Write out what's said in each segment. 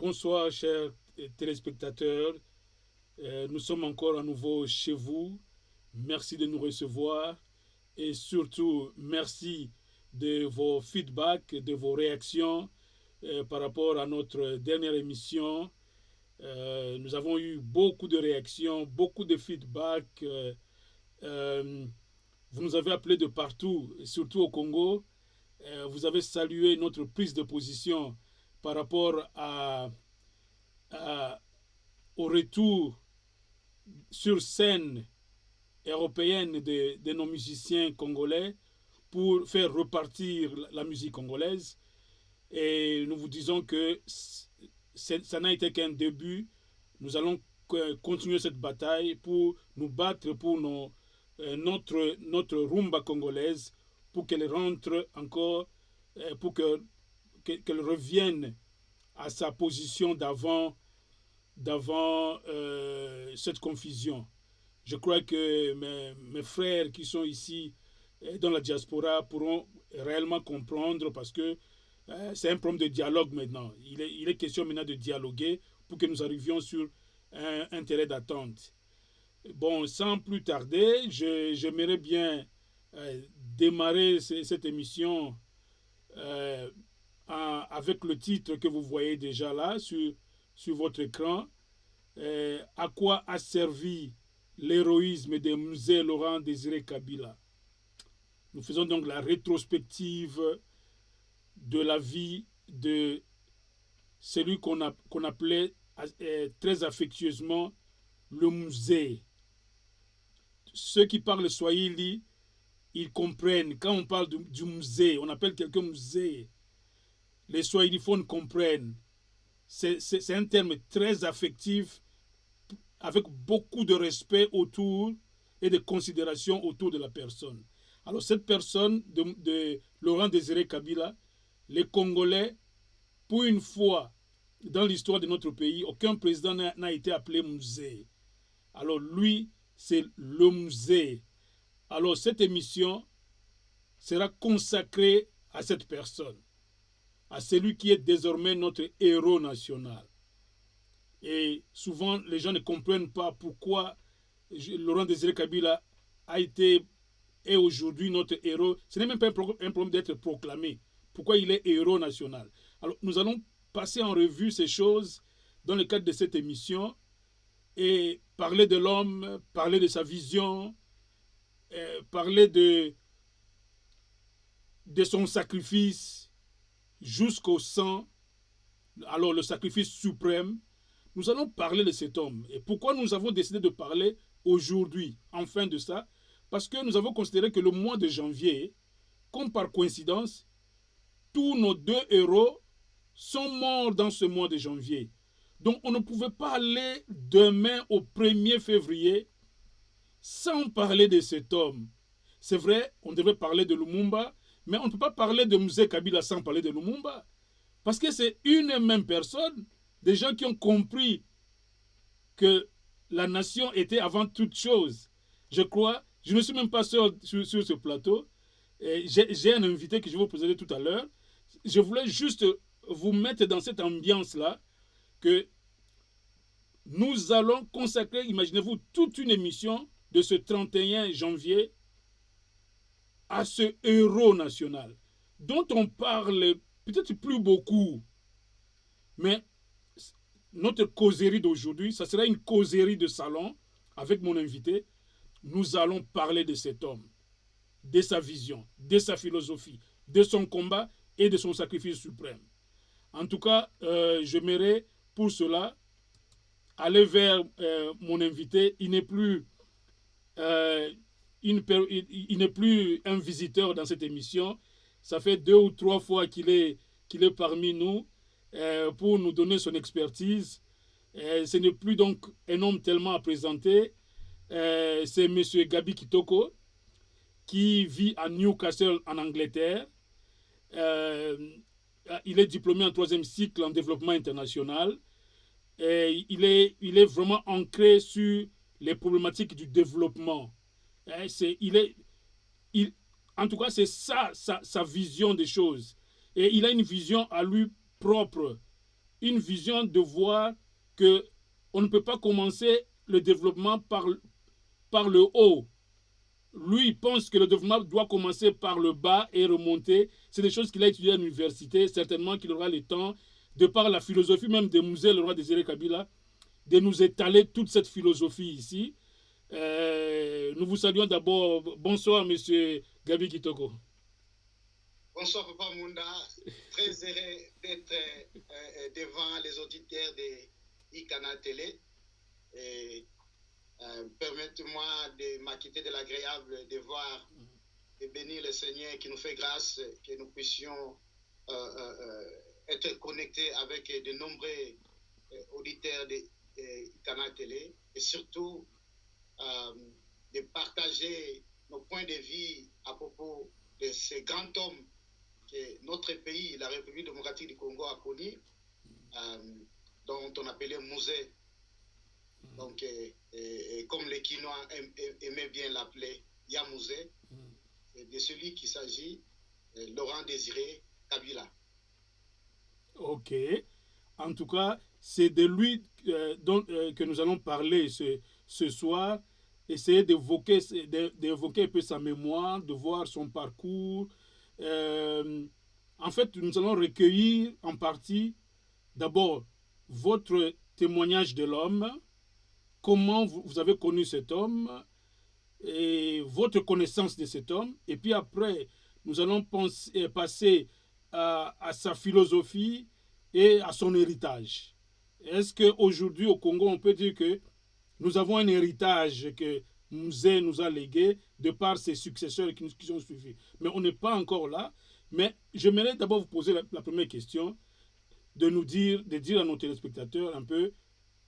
Bonsoir, chers téléspectateurs. Nous sommes encore à nouveau chez vous. Merci de nous recevoir et surtout merci de vos feedbacks, de vos réactions par rapport à notre dernière émission. Nous avons eu beaucoup de réactions, beaucoup de feedbacks. Euh, vous nous avez appelés de partout, surtout au Congo. Vous avez salué notre prise de position par rapport à, au retour sur scène européenne de nos musiciens congolais pour faire repartir la musique congolaise. Et nous vous disons que ça n'a été qu'un début. Nous allons continuer cette bataille pour nous battre pour notre rumba congolaise, pour qu'elle rentre encore, pour qu'elle revienne à sa position d'avant cette confusion. Je crois que mes frères qui sont ici dans la diaspora pourront réellement comprendre parce que c'est un problème de dialogue maintenant. Il est question maintenant de dialoguer pour que nous arrivions sur un terrain d'attente. Bon, sans plus tarder, j'aimerais bien démarrer cette émission avec le titre que vous voyez déjà là sur votre écran. À quoi a servi l'héroïsme de Mzee Laurent Désiré Kabila? Nous faisons donc la rétrospective de la vie de celui qu'on appelait très affectueusement le Mzee. Ceux qui parlent Swahili, ils comprennent. Quand on parle du Mzee, on appelle quelqu'un Mzee. Les Swahiliphones comprennent. C'est un terme très affectif, avec beaucoup de respect autour et de considération autour de la personne. Alors cette personne de Laurent Désiré Kabila, les Congolais, pour une fois dans l'histoire de notre pays, aucun président n'a été appelé Mzee. Alors lui, c'est le Mzee. Alors cette émission sera consacrée à cette personne, à celui qui est désormais notre héros national. Et souvent, les gens ne comprennent pas pourquoi Laurent Désiré Kabila a été et aujourd'hui notre héros. Ce n'est même pas un problème d'être proclamé. Pourquoi il est héros national? Alors, nous allons passer en revue ces choses dans le cadre de cette émission et parler de l'homme, parler de sa vision, parler de son sacrifice jusqu'au sang, alors le sacrifice suprême. Nous allons parler de cet homme. Et pourquoi nous avons décidé de parler aujourd'hui, enfin de ça? Parce que nous avons considéré que le mois de janvier, comme par coïncidence, tous nos deux héros sont morts dans ce mois de janvier. Donc on ne pouvait pas aller demain au 1er février sans parler de cet homme. C'est vrai, on devrait parler de Lumumba, mais on ne peut pas parler de Mzee Kabila sans parler de Lumumba. Parce que c'est une et même personne, des gens qui ont compris que la nation était avant toute chose. Je crois, je ne suis même pas seul sur ce plateau. J'ai un invité que je vais vous présenter tout à l'heure. Je voulais juste vous mettre dans cette ambiance-là que nous allons consacrer, imaginez-vous, toute une émission de ce 31 janvier à ce héros national dont on parle peut-être plus beaucoup, mais notre causerie d'aujourd'hui, ça sera une causerie de salon avec mon invité. Nous allons parler de cet homme, de sa vision, de sa philosophie, de son combat et de son sacrifice suprême. En tout cas, j'aimerais pour cela aller vers mon invité. Il n'est plus, il n'est plus un visiteur dans cette émission. Ça fait 2 ou 3 fois qu'il est parmi nous pour nous donner son expertise. Ce n'est plus donc un homme tellement à présenter. C'est M. Gabi Kitoko, qui vit à Newcastle en Angleterre. Il est diplômé en 3e cycle en développement international. Et il est vraiment ancré sur les problématiques du développement. En tout cas, c'est ça sa vision des choses. Et il a une vision à lui propre une vision de voir que on ne peut pas commencer le développement par le haut. Lui, il pense que le développement doit commencer par le bas et remonter. C'est des choses qu'il a étudiées à l'université. Certainement qu'il aura le temps, de par la philosophie même des musées, le roi Désiré Kabila, de nous étaler toute cette philosophie ici. Nous vous saluons d'abord. Bonsoir, monsieur Gabi Kitoko. Bonsoir, Papa Munda. Très heureux d'être devant les auditeurs de Icana Télé. Permettez-moi de m'acquitter de l'agréable devoir de bénir le Seigneur qui nous fait grâce, que nous puissions être connectés avec de nombreux auditeurs de Icana Télé et surtout de partager nos points de vue à propos de ce grand homme que notre pays, la République démocratique du Congo, a connu, dont on appelait Musée. Donc, comme les Quinois aimaient bien l'appeler Yamusé, c'est de celui qui s'agit, Laurent Désiré Kabila. Ok. En tout cas, c'est de lui que nous allons parler ce soir. Essayer d'évoquer un peu sa mémoire, de voir son parcours. En fait, nous allons recueillir en partie d'abord votre témoignage de l'homme, comment vous avez connu cet homme et votre connaissance de cet homme. Et puis après, nous allons passer à sa philosophie et à son héritage. Est-ce qu'aujourd'hui au Congo, on peut dire que nous avons un héritage que Musée nous a légué de par ses successeurs qui ont suivi? Mais on n'est pas encore là. Mais j'aimerais d'abord vous poser la première question, de dire à nos téléspectateurs un peu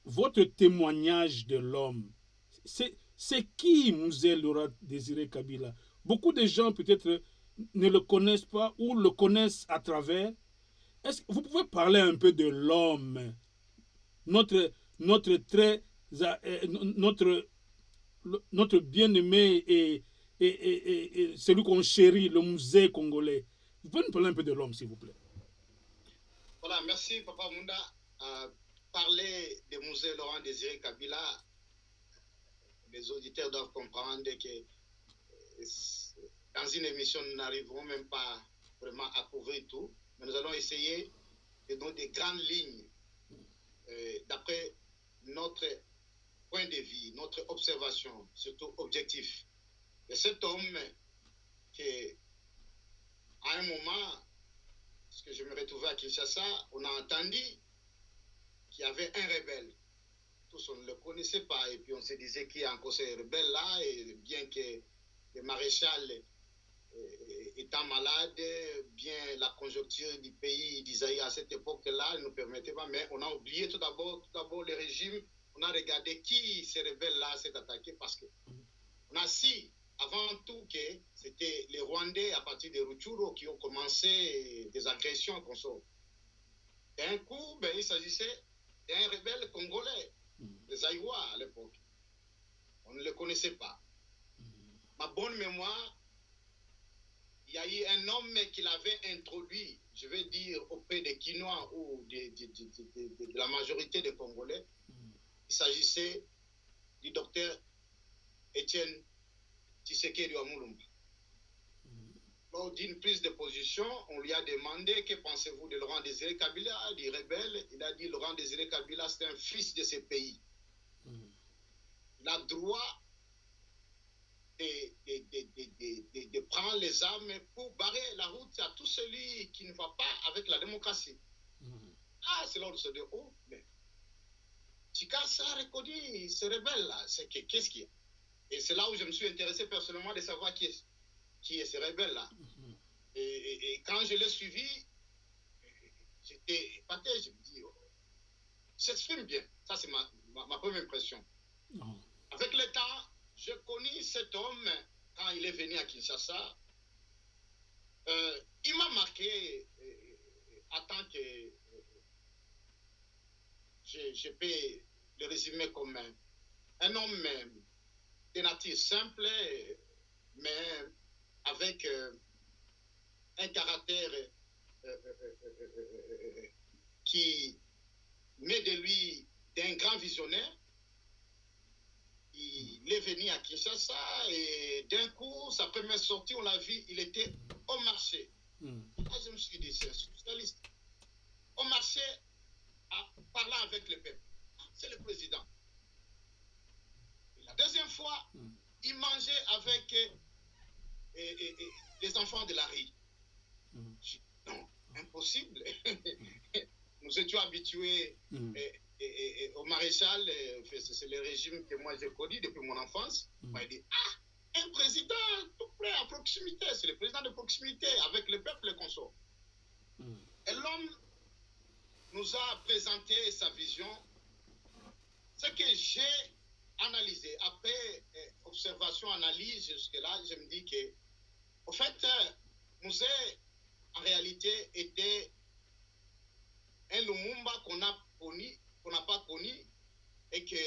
votre témoignage de l'homme. C'est qui Musée Laurent Désiré Kabila? Beaucoup de gens peut-être ne le connaissent pas ou le connaissent à travers. Est-ce que vous pouvez parler un peu de l'homme, notre très notre notre bien-aimé et celui qu'on chérit, le musée congolais. Vous pouvez nous parler un peu de l'homme, s'il vous plaît? Voilà, merci Papa Munda. Parler du musée Laurent Désiré Kabila, les auditeurs doivent comprendre que dans une émission, nous n'arriverons même pas vraiment à couvrir tout, mais nous allons essayer de donner des grandes lignes d'après notre point de vue, notre observation, surtout objectif. Et cet homme qui, à un moment, parce que je me retrouvais à Kinshasa, on a entendu qu'il y avait un rebelle. Tous, on ne le connaissait pas. Et puis, on se disait qu'il y a encore ces rebelles-là. Et bien que le maréchal étant malade, bien la conjoncture du pays d'Isaïe à cette époque-là ne nous permettait pas. Mais on a oublié tout d'abord le régime. On a regardé qui ces rebelles-là s'est attaqué parce qu'on a su avant tout que c'était les Rwandais à partir de Rutshuru qui ont commencé des agressions comme ça. D'un coup, ben, il s'agissait d'un rebelle congolais, des Aïwa à l'époque. On ne le connaissait pas. Ma bonne mémoire, il y a eu un homme qui l'avait introduit, je vais dire, auprès des Quinois ou de la majorité des Congolais. Il s'agissait du docteur Étienne Tshisekedi Wamulumba. Lors d'une prise de position, on lui a demandé que pensez-vous de Laurent Désiré Kabila, du rebelle. Il a dit Laurent Désiré Kabila, c'est un fils de ce pays. Il a droit de prendre les armes pour barrer la route à tout celui qui ne va pas avec la démocratie. Ah, c'est là où on se dit, oh, mais Chikasa a reconnu ce rebelle-là. Qu'est-ce qu'il y a? Et c'est là où je me suis intéressé personnellement de savoir qui est ce rebelle-là. Et quand je l'ai suivi, j'étais épaté, je me dis, oh, s'exprime bien. Ça, c'est ma première impression. Avec le temps, je connais cet homme quand il est venu à Kinshasa. Il m'a marqué en tant que... je peux le résumer comme un homme de nature simple, mais avec un caractère qui grand visionnaire. Il est venu à Kinshasa et d'un coup, sa première sortie, on l'a vu, il était au marché. Là, je me suis dit, c'est un socialiste. Au marché, parlant avec le peuple. C'est le président. Et la deuxième fois, il mangeait avec les enfants de la rue. Non, impossible. Nous étions habitués au maréchal, c'est le régime que moi j'ai connu depuis mon enfance. On m'a dit, un président tout près, à proximité, c'est le président de proximité, avec le peuple et consort. Et l'homme nous a présenté sa vision. Ce que j'ai analysé, après observation, analyse, jusque-là, je me dis que, au fait, Mouzé, en réalité, était un Lumumba qu'on n'a pas connu, et qu'il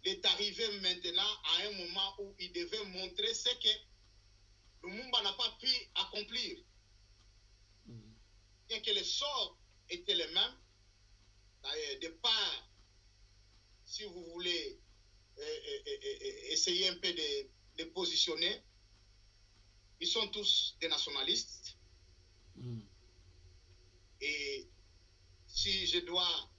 est arrivé maintenant à un moment où il devait montrer ce que Lumumba n'a pas pu accomplir. Bien que les sorts étaient les mêmes, de part, si vous voulez essayer un peu de positionner, ils sont tous des nationalistes. Et si je dois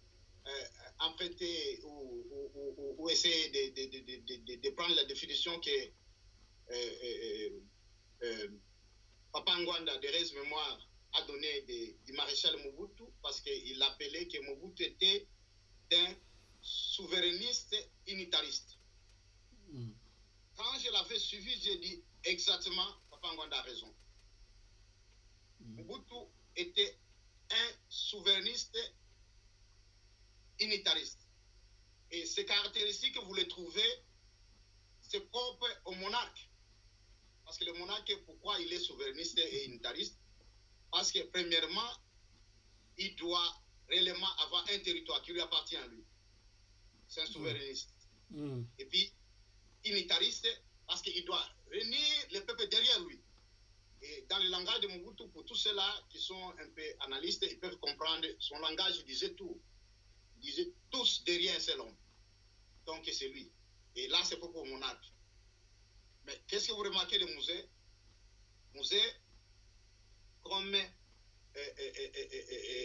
emprunter ou essayer de prendre la définition que Papa Ngwanda, de Rez Mémoire, a donné du maréchal Mobutu, parce qu'il appelait que Mobutu était un souverainiste unitariste. Quand je l'avais suivi, j'ai dit exactement, Papa Ngwanda a raison. Mobutu était un souverainiste unitariste. Et ces caractéristiques, vous les trouvez, c'est propre au monarque. Parce que le monarque, pourquoi il est souverainiste et unitariste? Parce que, premièrement, il doit réellement avoir un territoire qui lui appartient à lui. C'est un souverainiste. Et puis, unitariste, parce qu'il doit réunir le peuple derrière lui. Et dans le langage de Mobutu, pour tous ceux-là qui sont un peu analystes, ils peuvent comprendre, son langage disait tout. Il disait tous derrière un seul homme. Donc, c'est lui. Et là, c'est pas pour monarque. Mais qu'est-ce que vous remarquez de Mouzé? Mouzé, comme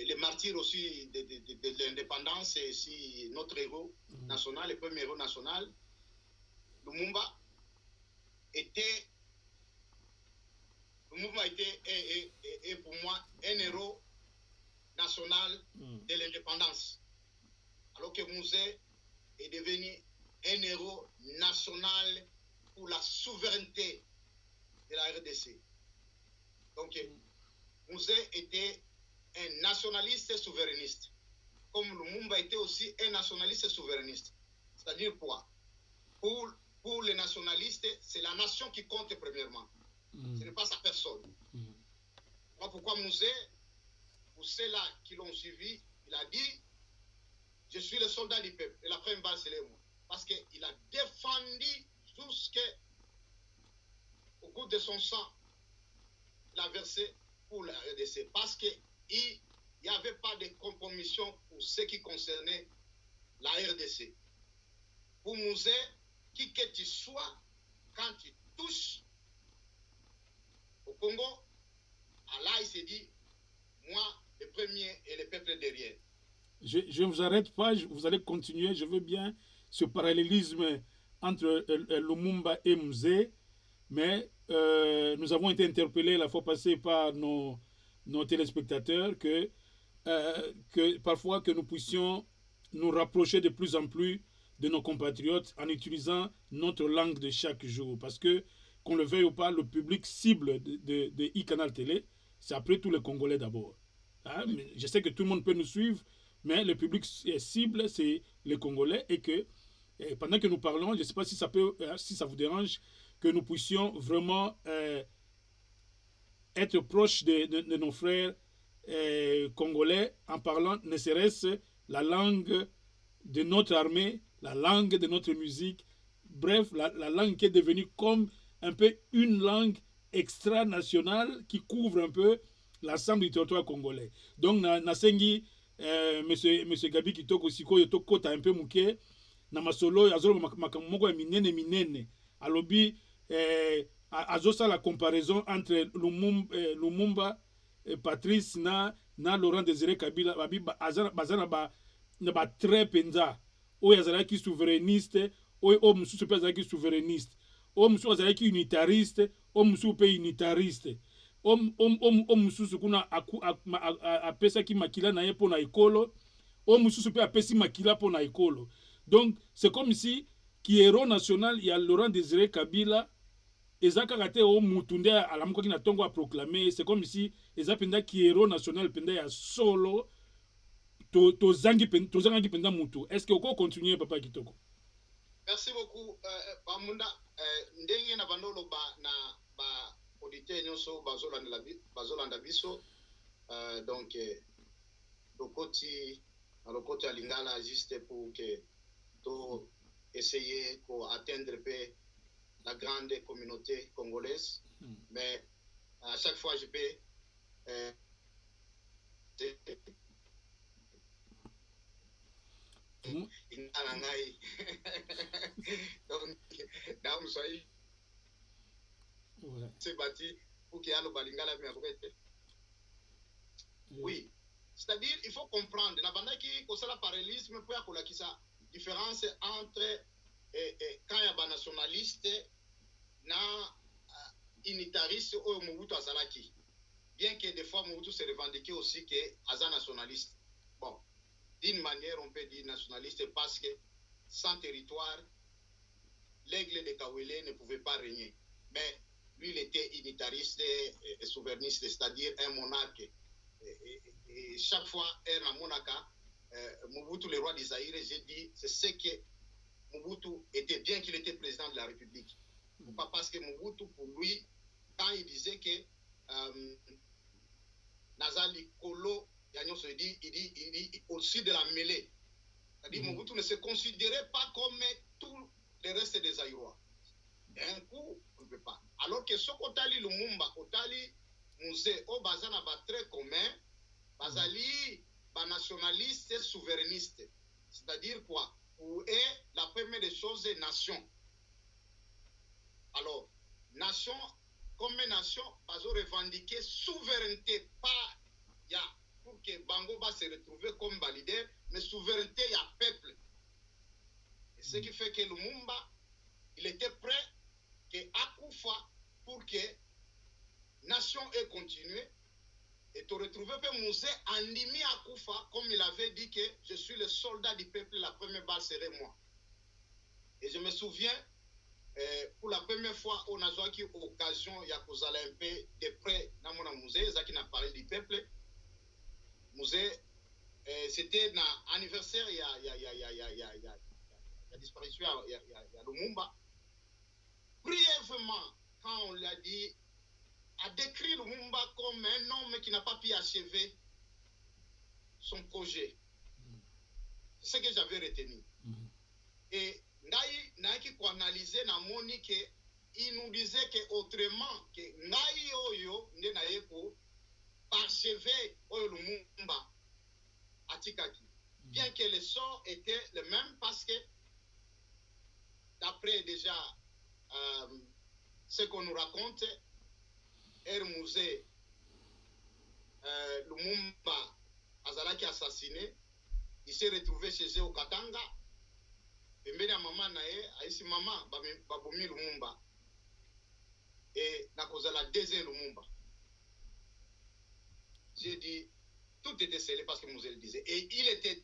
les martyrs aussi de l'indépendance, et aussi notre héros national, le premier héros national, Lumumba était pour moi un héros national de l'indépendance. Alors que Mouzé est devenu un héros national pour la souveraineté de la RDC. Donc, Mouzé était un nationaliste souverainiste, comme Lumumba était aussi un nationaliste souverainiste. C'est-à-dire quoi? Pour les nationalistes, c'est la nation qui compte premièrement. Ce n'est pas sa personne. Voilà pourquoi Mouzé, pour ceux-là qui l'ont suivi, il a dit, je suis le soldat du peuple. Et la première balle, c'est moi. Parce qu'il a défendu jusqu'au bout de son sang. Il a versé pour la RDC. Parce qu'il n'y avait pas de compromission pour ce qui concernait la RDC. Pour Mouzé, qui que tu sois, quand tu touches au Congo, Allah, il s'est dit, moi, le premier et le peuple derrière. Je ne vous arrête pas, vous allez continuer. Je veux bien ce parallélisme entre Lumumba et Mouzé, mais nous avons été interpellés la fois passée par nos téléspectateurs que parfois que nous puissions nous rapprocher de plus en plus de nos compatriotes en utilisant notre langue de chaque jour. Parce que, qu'on le veuille ou pas, le public cible de e-Canal Télé, c'est après tout les Congolais d'abord. Hein? Mais je sais que tout le monde peut nous suivre, mais le public cible, c'est les Congolais, et que pendant que nous parlons, je ne sais pas si ça vous dérange, que nous puissions vraiment être proches de nos frères congolais en parlant ne serait-ce la langue de notre armée, la langue de notre musique, bref, la langue qui est devenue comme un peu une langue extra-nationale qui couvre un peu l'ensemble du territoire congolais. Donc, Nasengi, monsieur Gabi Kitoko sikoyo tokota un peu muke na masolo azolo makambo moko ya minene minene alobi azosala comparaison entre Lumumba Patrice na Laurent Désiré Kabila babi baza na ba très penza oyo azalaki souverainiste oyo mosusu mpe azalaki souverainiste oyo mosusu azalaki unitariste oyo mosusu mpe unitariste oyo mosusu kuna apesaki makila na ye mpo na ekolo oyo mosusu mpe apesi makila mpo na ekolo. Donc c'est comme si ki héros national ya Laurent Désiré Kabila eza kaka te oyo mutu nde alamukaki na ntongo aproklame. C'est comme si eza mpenza ki héros national mpenza ya solo tozangaki mpenza mutu. Est-ce que oko continuer papa Kitoko? Merci beaucoup Bamunda. Ndenge na bandolo na ba auditeur nyonso bazolanda biso donc lokoti ya lingala juste pour que to essayer pour atteindre la grande communauté congolaise. Mais à chaque fois je peux donc c'est bâti pour qu'il y ait le balingala mais oui, c'est-à-dire il faut comprendre nabandaki kosala parallélisme pour akolakisa différence entre quand il y a ba nationaliste na unitariste ou Mobutu azalaki, bien que des fois Mobutu se revendiquait aussi que aza nationaliste. Bon, d'une manière on peut dire nationaliste parce que sans territoire l'aigle de Kawele ne pouvait pas régner, mais lui il était unitariste et souverainiste, c'est-à-dire un monarque. Et chaque fois un monarque Mobutu le roi d'Isaïre, j'ai dit c'est ce que Mobutu était, bien qu'il était président de la République. Pourquoi? Parce que Mobutu, pour lui, quand il disait que Nazali Kolo, il dit au-dessus de la mêlée. C'est-à-dire Mobutu ne se considérait pas comme tout le reste des Aïrois. D'un coup, on ne peut pas. Alors que ce qu'Otali Lumumba, Otali Musée, au Bazana va très commun, Bazali, nationaliste, souverainiste. C'est-à-dire quoi? Pour eux, la première des choses est nation. Alors, nation, comme nation, bazo revendiquer souveraineté, pas ya pour que Bango va se retrouver comme leader, mais souveraineté ya peuple. Et ce qui fait que Lumumba, il était prêt que Akoufa pour que nation ait continué et te retrouver peu Mouzé en limi Akoufa, comme il avait dit que je suis le soldat du peuple, la première balle serait moi. Et je me souviens, pour la première fois, on a eu occasion, il y a un peu de près dans mon musée, Zaki n'a parlé du peuple. Musée, c'était l'anniversaire, il y a disparition, il y a Lumumba. Brièvement, quand on l'a dit, a décrit Lumumba comme un homme qui n'a pas pu achever son projet. C'est ce que j'avais retenu. Et Naki ko analyser na moni que il nous disait que autrement que Nai oyo nde na yeko parchever oyo Lumumba atikaki. Bien que le sort était le même parce que d'après déjà ce qu'on nous raconte, Musée Lumumba azalaki assassiné, il s'est retrouvé chez eux au Katanga. Pembeni ya mama na ye aisi mama babomi Lumumba et na kozala deuxième Lumumba. J'ai dit tout était scellé parce que Mouzé le disait et il était,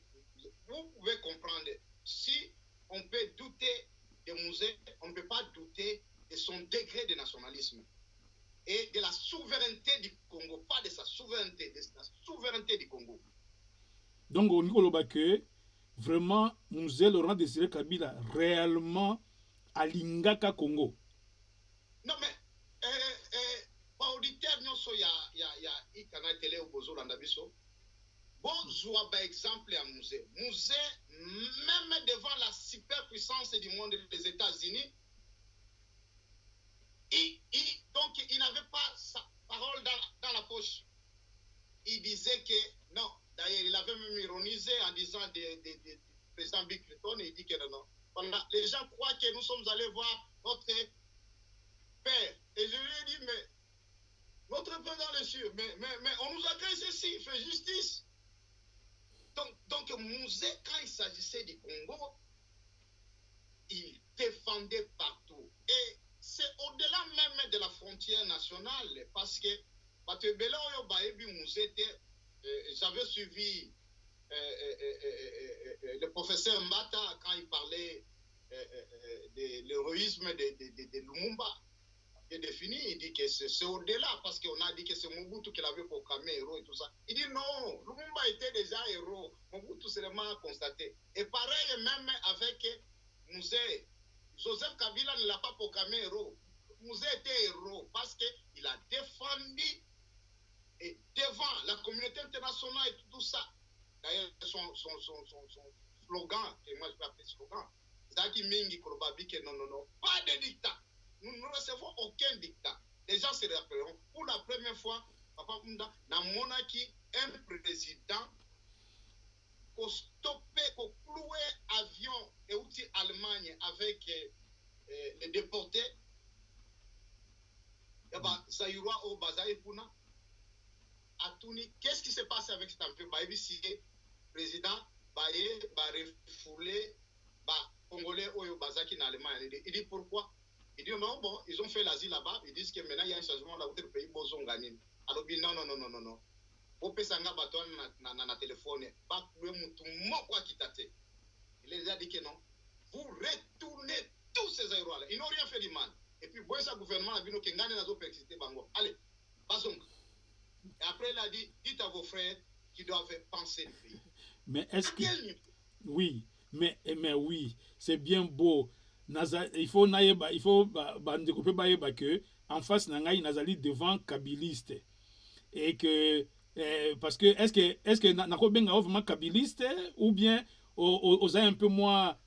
vous pouvez comprendre, si on peut douter de Mouzé, on ne peut pas douter de son degré de nationalisme et de la souveraineté du Congo, pas de sa souveraineté, de la souveraineté du Congo. Donc au niveau de vraiment, Mouzé Laurent Désiré Kabila réellement alingaka Congo. Non mais auditeur nyonso ya canal télé au bozo landa biso. Bon joua ba exemple à Mouzé. Mouzé même devant la superpuissance du monde des États-Unis, donc il n'avait pas sa parole dans la poche. Il disait que non, D'ailleurs, il avait même ironisé en disant du président Bill Clinton, il dit que non. Voilà, les gens croient que nous sommes allés voir notre père. Et je lui ai dit, mais notre père dans les cieux, mais on nous accueille ceci, il fait justice. Donc Mouzé, quand il s'agissait du Congo, il défendait partout. Et c'est au-delà même de la frontière nationale, parce que j'avais suivi le professeur Mbata quand il parlait de l'héroïsme de Lumumba. Il est défini, il dit que c'est au-delà, parce qu'on a dit que c'est Mobutu qui l'avait proclamé héros et tout ça. Il dit non, Lumumba était déjà héros, Mobutu seulement constaté. Et pareil même avec Mouzé. Joseph Kabila ne l'a pas proclamé héros. Mouzé était héros parce qu'il a défendu et devant la communauté internationale et tout ça. D'ailleurs, son slogan, que moi je peux appeler slogan, Zaki Mingi Kolobabi, que non, pas de dictat. Nous ne recevons aucun dictat. Les gens se rappelleront, pour la première fois, Papa Munda, dans la monarchie, un président qui a stoppé, qui a cloué avion et outils Allemagne avec les déportés. Zaïrois au Bazaï Puna. Qu'est-ce qui s'est passé avec cet avion? Le président Baye va refouler Congolais au Bazaki en Allemagne. Il dit pourquoi? Il dit non, bon, ils ont fait l'asile là-bas. Ils disent que maintenant il y a un changement là où le pays Bozon gagne. Alors il dit non. Au Pesanga Baton na téléphone, il les a dit que non. Vous retournez tous ces aéroports là. Ils n'ont rien fait du mal. Et puis, bon, ça gouvernement a vu que Ngane n'a pas existé. Allez, Bazong. Et après, il a dit, dites à vos frères qui doivent penser le pays. Mais est-ce que... Oui, mais oui, c'est bien beau. Il faut découper que en face Nangaï Nazali devant kabiliste et que parce que est-ce que nako benga vraiment kabiliste ou bien aux un peu moins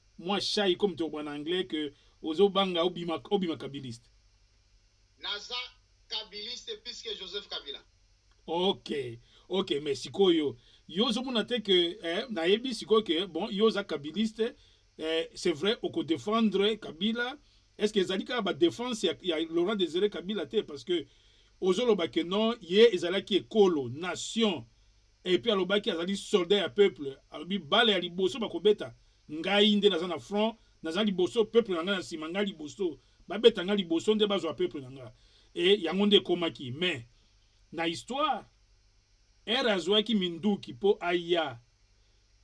shy comme tu en anglais que aux banga obima kabiliste. Naza kabiliste puisque Joseph Kabila. Ok, mais sikoyo yo zomona te que nayebi sikoyo que bon yo za kabiliste c'est vrai oko défendre Kabila. Est-ce que ezalika ba défense ya Laurent Désiré Kabila te parce que ozoloba que non ye ezalaki ekolo nation et puis alobaki azali soldat ya peuple alobi bale ya liboso bakobeta ngai nde naza na front naza liboso peuple na ngai na nsima ngai liboso babeta ngai liboso nde bazwa peuple na ngai et yango nde ekomaki mais na histoire ere azwaki minduki mpo aya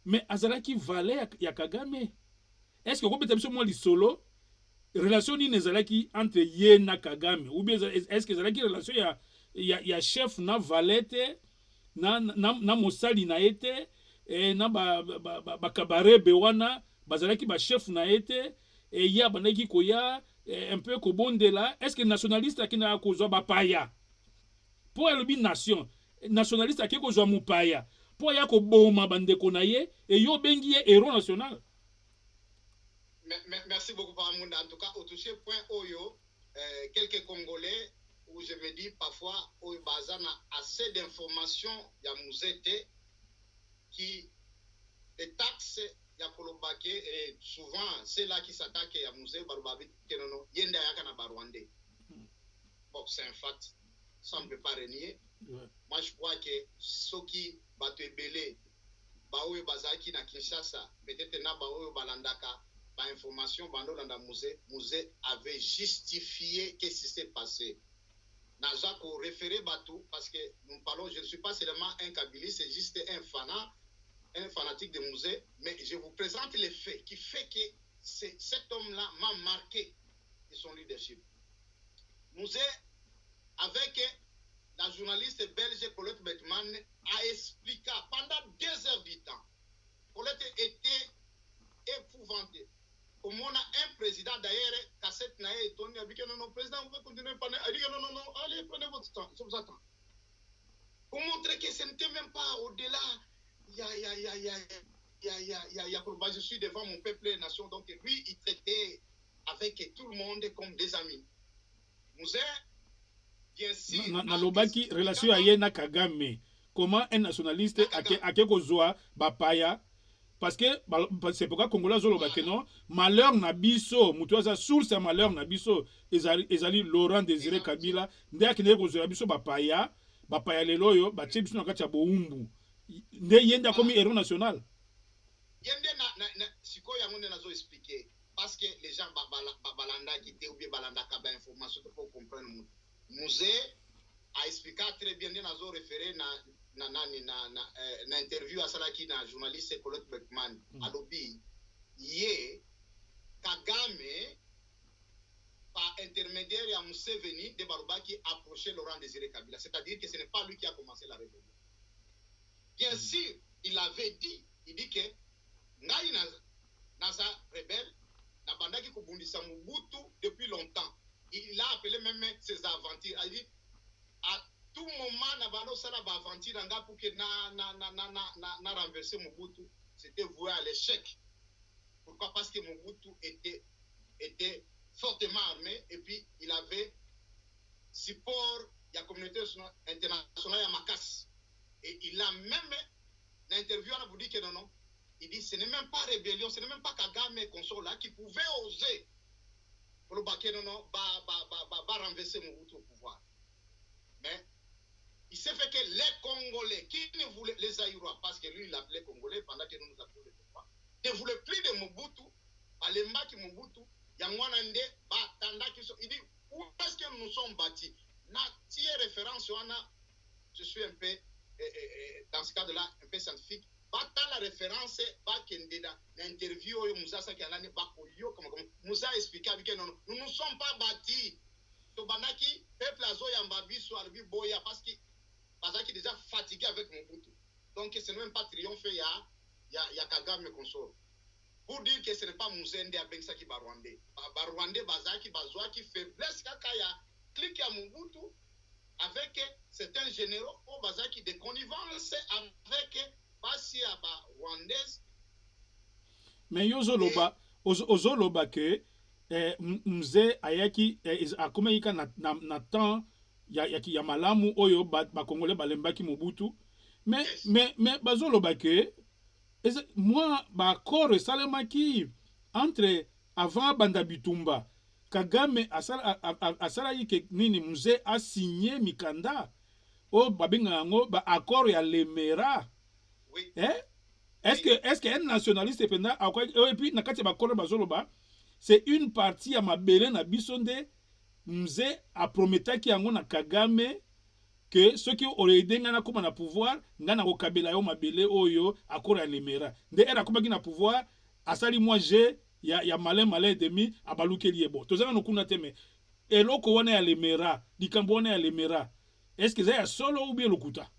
mais azalaki valet ya Kagame. Est-ce que okobeta biso mwa lisolo relation nini ezalaki entre ye na Kagame ou bien est-ce que ezalaki relation ya chef na valet na mosali na ye te na bakabarebe wana bazalaki bachef na ye te ye abandaki koya un peu kobondela. Est-ce que nationaliste akendaka kozwa bapaya mpo alobi nationaliste akei kozwa mopaya mpo aya koboma bandeko na ye yo obengi ye héros national? Merci beaucoup, Paramunda. En tout cas, au touché point Oyo, quelques Congolais, où je me dis parfois, Oyo Bazana a assez d'informations, il y a Mouzete, qui les taxes, il y a Kolobake, et souvent, c'est là qui s'attaque, il y a Mouzé, Barubabi, Kenono, Yenda Yakana Barwande. Bon, c'est un fact, ça on ne peut pas renier. Ouais. Moi, je crois que ceux qui battent Belé, Baoyo Bazaki na Kinshasa, peut-être na Baoyo Balandaka, information Bandolanda Mouzé avait justifié qu'est-ce qui s'est passé. Naza ko référé Batou parce que nous parlons, je ne suis pas seulement un Kabili, c'est juste un fanatique de Mouzé, mais je vous présente les faits qui fait que cet homme-là m'a marqué de son leadership. Mouzé, avec la journaliste belge Colette Beckman, a expliqué pendant 2 heures du temps. Colette était épouvantée. Comme on a un président d'ailleurs, cassette naïe et Tony a dit que non, président, vous pouvez continuer à parler. Elle dit que non, allez, prenez votre temps, je vous attends. Pour montrer que ce n'était même pas au-delà. Je suis devant mon peuple et nation, donc lui, il traitait avec tout le monde comme des amis. Mouzé, bien sûr. Nalobaki relation à Yena Kagame. comment un nationaliste ake kozwa bapaya parce que c'est pourquoi Congolais zoloba que non malheur na biso mutu aza source ya malheur na biso ezali Laurent Désiré Kabila nde akende kozwa biso bapaya lelo oyo batie biso na kati ya boumbu nde ye nde akomi héros national yende sikoyo yango nde nazo expliquer parce que les gens balandaki te ou bien balandaka ba information pour comprendre musée a expliqué très bien nde nazo référé na interview asalaki na journaliste Colette Beckman alobi ye Kagame par intermédiaire ya Museveni de Barubaki approcher Laurent Désiré Kabila, c'est-à-dire que ce n'est pas lui qui a commencé la rébellion. Bien sûr, il avait dit, il dit que ngai naza rebelle na bandaki kobundisa Mobutu depuis longtemps. Il a appelé même ses aventures. Il dit à tout moment na bando sala ba aventure nga pour que na renverser Mobutu, c'était voué à l'échec. Pourquoi? Parce que Mobutu était fortement armé et puis il avait support de la communauté internationale à Makas. Et il a même, dans l'interview, on a dit que non, il dit ce n'est même pas rébellion, ce n'est même pas Kagame et consort là qui pouvait oser pour le baquer, non, renverser Mobutu au pouvoir. Mais il s'est fait que les Congolais, qui ne voulaient, les Aïrois, parce que lui il l'appelait Congolais pendant que nous nous appelions les pouvoirs, ne voulaient plus de Mobutu, Balemba qui Mobutu, Yangwanande, Batandaki, il dit où est-ce que nous sommes bâtis? Nati référence, je suis un peu, dans ce cas-là, un peu scientifique. Bata la référence, Bakendeda, l'interview, Moussa Sakianani, Bakoyo, comme Moussa expliquait que nous ne sommes pas bâtis. Tobanaki, peuple Azo Yambabi, Soalbi, Boya, parce qu'il est déjà fatigué avec Mobutu. Donc ce n'est même pas triompher, il y a Kagame consort. Pour dire que ce n'est pas Mouzende avec ça qui va Rwandais. Rwandais, Bazaki, Bazouaki, faiblesse, Kakaya, clique à Mobutu avec certains généraux au Bazaki de connivence avec Basia Rwandaise. Mais Ozoloba que Mzee Ayaki akomeika na temps ya malamu oyo ba Congolais balembaki Mobutu. Mais bazoloba que moi accord esalemaki entre avant banda bitumba Kagame asala yike nini Mzee a signé mikanda o babenga yango ba accord ya Lemera. Oui. Est-ce que un nationaliste pendant et puis na kati ba accord bazoloba c'est une partie ya mabele na bisonde Mzee a prometaki yango na Kagame que ceux qui auraient aidé ngana kuma na pouvoir ngana ko kabela yo mabele oyo akora Lemera nde era kuma ki na pouvoir asali moi j'ai ya malin demi abalukeli ebo tozana no kuna teme eloko wana ya Lemera likambo wana ya Lemera est-ce que ça ya solo ou bien lokuta?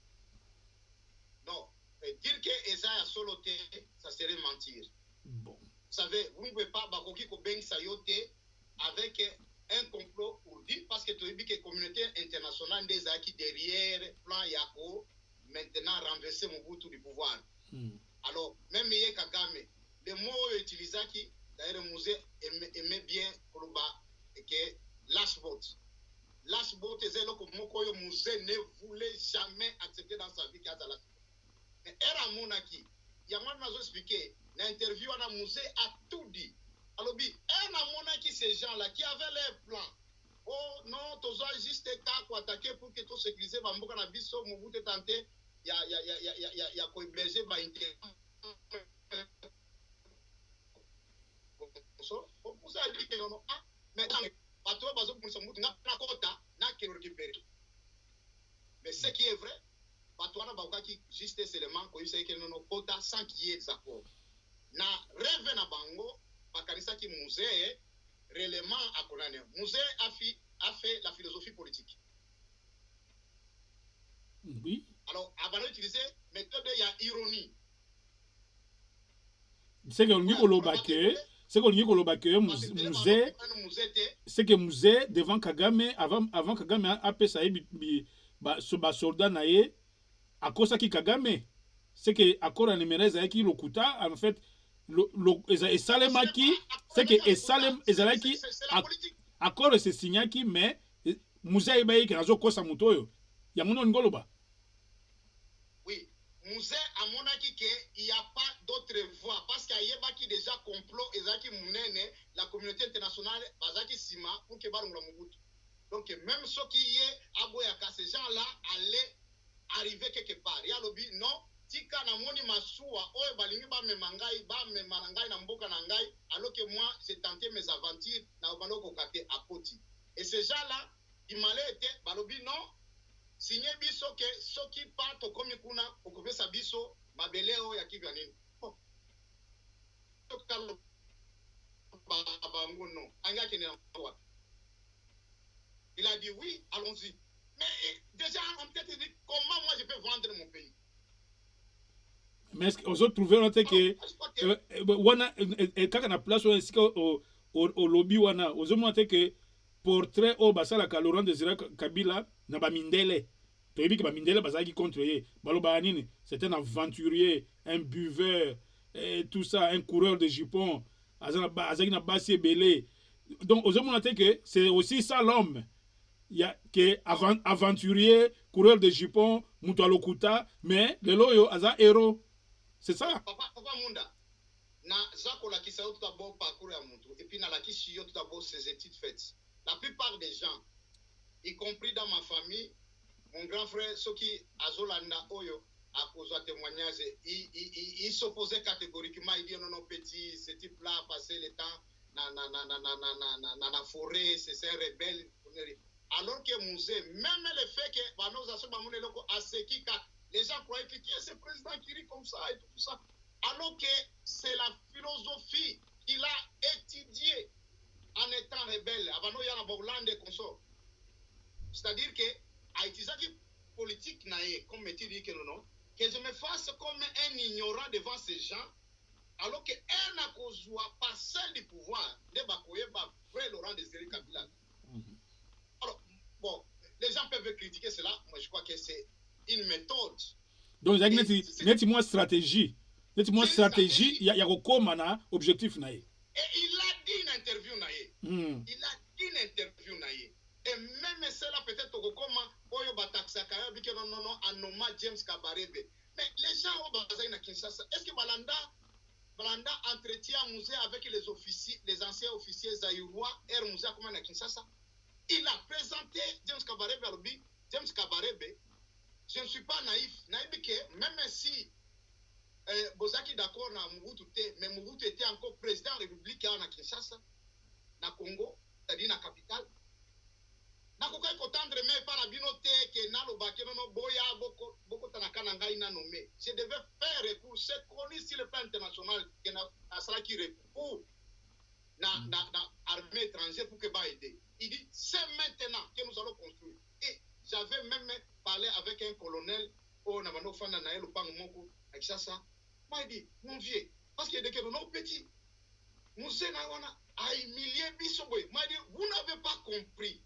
Non, dire que ça ya solo te ça serait mentir. Bon, vous savez, vous ne pouvez pas bakoki ko beng sayote avec un complot pour dire parce que tu as dit que la communauté internationale des acquis derrière plan Yako maintenant renverser Mobutu du pouvoir. Alors même Yé Kagame, le mot utilisé qui d'ailleurs le musée aimait bien Koloba et que lashbot c'est là que Mokoyo musée ne voulait jamais accepter dans sa vie qu'il y a dans la mais era monaki il y a moi qui expliqué l'interview à musée a tout dit. Alors, il y a ces gens-là qui avaient leur plan. Oh non, tu as juste qu'à attaquer pour que tout sécurise. Il y a quoi blessé, il y vous avez dit que non, mais mais ce qui est vrai, juste seulement que sans qu'il y ait des accords. Na rêve na bango bakanisa ki musée réellement à Konane. Musée a fait la philosophie politique. Oui. Alors, avant d'utiliser méthode il y a ironie. C'est que musée c'est que musée devant Kagame avant Kagame a pesa ba soldat nae akosa ki Kagame c'est que accord en Emereza qui lokuta en fait et Salemaki c'est que et Salem ezalaki accord c'est signaki mais musée bayi que nazo kosa mutoyo ya muno ngoloba Mouzé a monaki que il n'y a pas d'autre voie parce qu'il y a déjà complot et zaki mounene la communauté internationale bazaki sima pour que balongla Mobutu. Donc même ceux qui y est aboyaka ces gens-là allaient arriver quelque part. Ya lobi non tika na moni masuwa oyo balingi ba memangai ba memangai na mboka na ngai alors que moi j'ai tenté mes aventures na baloko kate akoti. Et ces gens-là ils m'allaient été balobi non signé biso ke soki pa to komi kuna okopesa biso mabele oyo ya kivya nini. Bon. Bango non. Anga kene na il a dit oui, allons-y. Mais déjà, on peut te dire comment moi je peux vendre mon pays. Mais est-ce qu'ils ont trouvé un que wana kaka na place au lobby wana aux hommes que portrait au basala ka Laurent Désiré Kabila na ba mindele to yebi ke ba mindele bazaki contre ye baloba nini c'est un aventurier, un buveur et tout ça, un coureur de jupons azaki na basi belé. Donc aux hommes que c'est aussi ça l'homme. Il y a que aventurier, coureur de jupons, mutu alokuta, mais le loyo aza héros. C'est ça. Papa Munda, na zako la kisa yo tout d'abord parcours ya mutu et puis na la kisi yo tout d'abord ses études faites. La plupart des gens, y compris dans ma famille, mon grand frère Soki Azolanda Oyo a posé un témoignage, il s'opposait catégoriquement, il dit non non petit, ce type-là a passé le temps dans la forêt, c'est un rebelle. Alors que Mouzé, même le fait que les gens croyaient que qui est ce président qui rit comme ça et tout ça. Alors que c'est la philosophie qu'il a étudiée en étant rebelle. C'est-à-dire que Haïti, politique comme tu dis que non, que je me fasse comme un ignorant devant ces gens, alors qu'un n'a pas celle du pouvoir, vrai Laurent Désiré Kabila. Alors, bon, les gens peuvent critiquer cela, moi je crois que c'est une méthode. Donc, net stratégie. Net stratégie, il y a un objectif. Et il a dit une interview. Il a dit une interview. Et même cela peut-être comment Oyo Bataksaka, non, Anoma James Kabarebe. Mais les gens ont besoin de Kinshasa. Est-ce que Balanda entretient un musée avec les anciens officiers zaïrois et musée comme à Kinshasa? Il a présenté James Kabarebe à Rubi. James Kabarebe, je ne suis pas naïf. Naïf que même si Bozaki d'accord na Mobutu, mais Mobutu était encore président de la République à Kinshasa, na Congo, c'est-à-dire na capitale. Nakokai kotendre mais pas na binote que na lobake no boya boko tanakana ngai na nommé. Je devais faire recours, c'est connu sur le plan international que na sala qui recours na armée étrangère pour que ba aider. Il dit c'est maintenant que nous allons construire. Et j'avais même parlé avec un colonel au Nabano Fana Naël ou Pangmoko avec ça. Moi il dit mon vieux parce que dès que nous sommes petits, Moussé Nawana a humilié Bissoboy. Moi il dit vous n'avez pas compris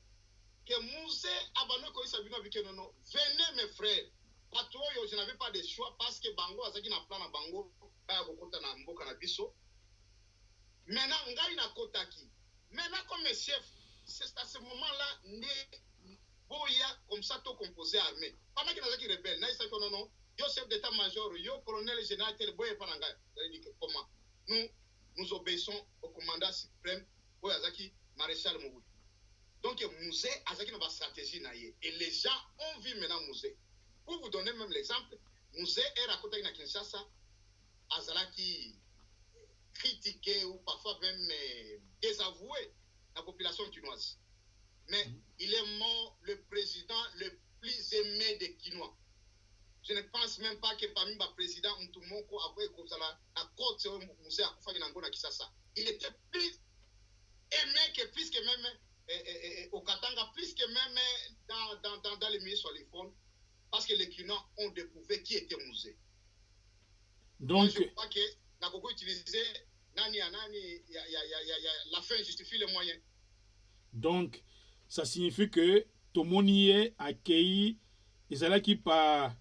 que Moussé Abanoko Isabino avec non. Venez mes frères. Pas trop, je n'avais pas de choix parce que Bango Azaki na plan na Bango ba kokota na mboka na biso. Maintenant ngai na kotaki. Maintenant comme chef, c'est à ce moment-là boya comme ça tout composé armé. Pendant qu'il Azaki rebelle, na isa non non, yo chef d'état-major, yo colonel général tel boya pananga. Il dit comment nous obéissons au commandant suprême boya Azaki maréchal Mobutu. Donc, Mouzé a une stratégie. Et les gens ont vu maintenant Mouzé. Pour vous donner même l'exemple, Mouzé est raconté à Kinshasa, Azalaki critiqué ou parfois même désavoué la population chinoise. Mais il est mort le président le plus aimé des Quinois. Je ne pense même pas que parmi les présidents, Ntumoko après la côte Mouzé a fait une Kinshasa. Il était plus aimé que plus que même au Katanga, plus que même dans les milieux solifères, parce que les Quinois ont découvert qui était Mouzé. Donc, moi, je crois que Nakoko utilisait la fin justifie les moyens. Donc, ça signifie que Tomonier a accueilli Ezalaki par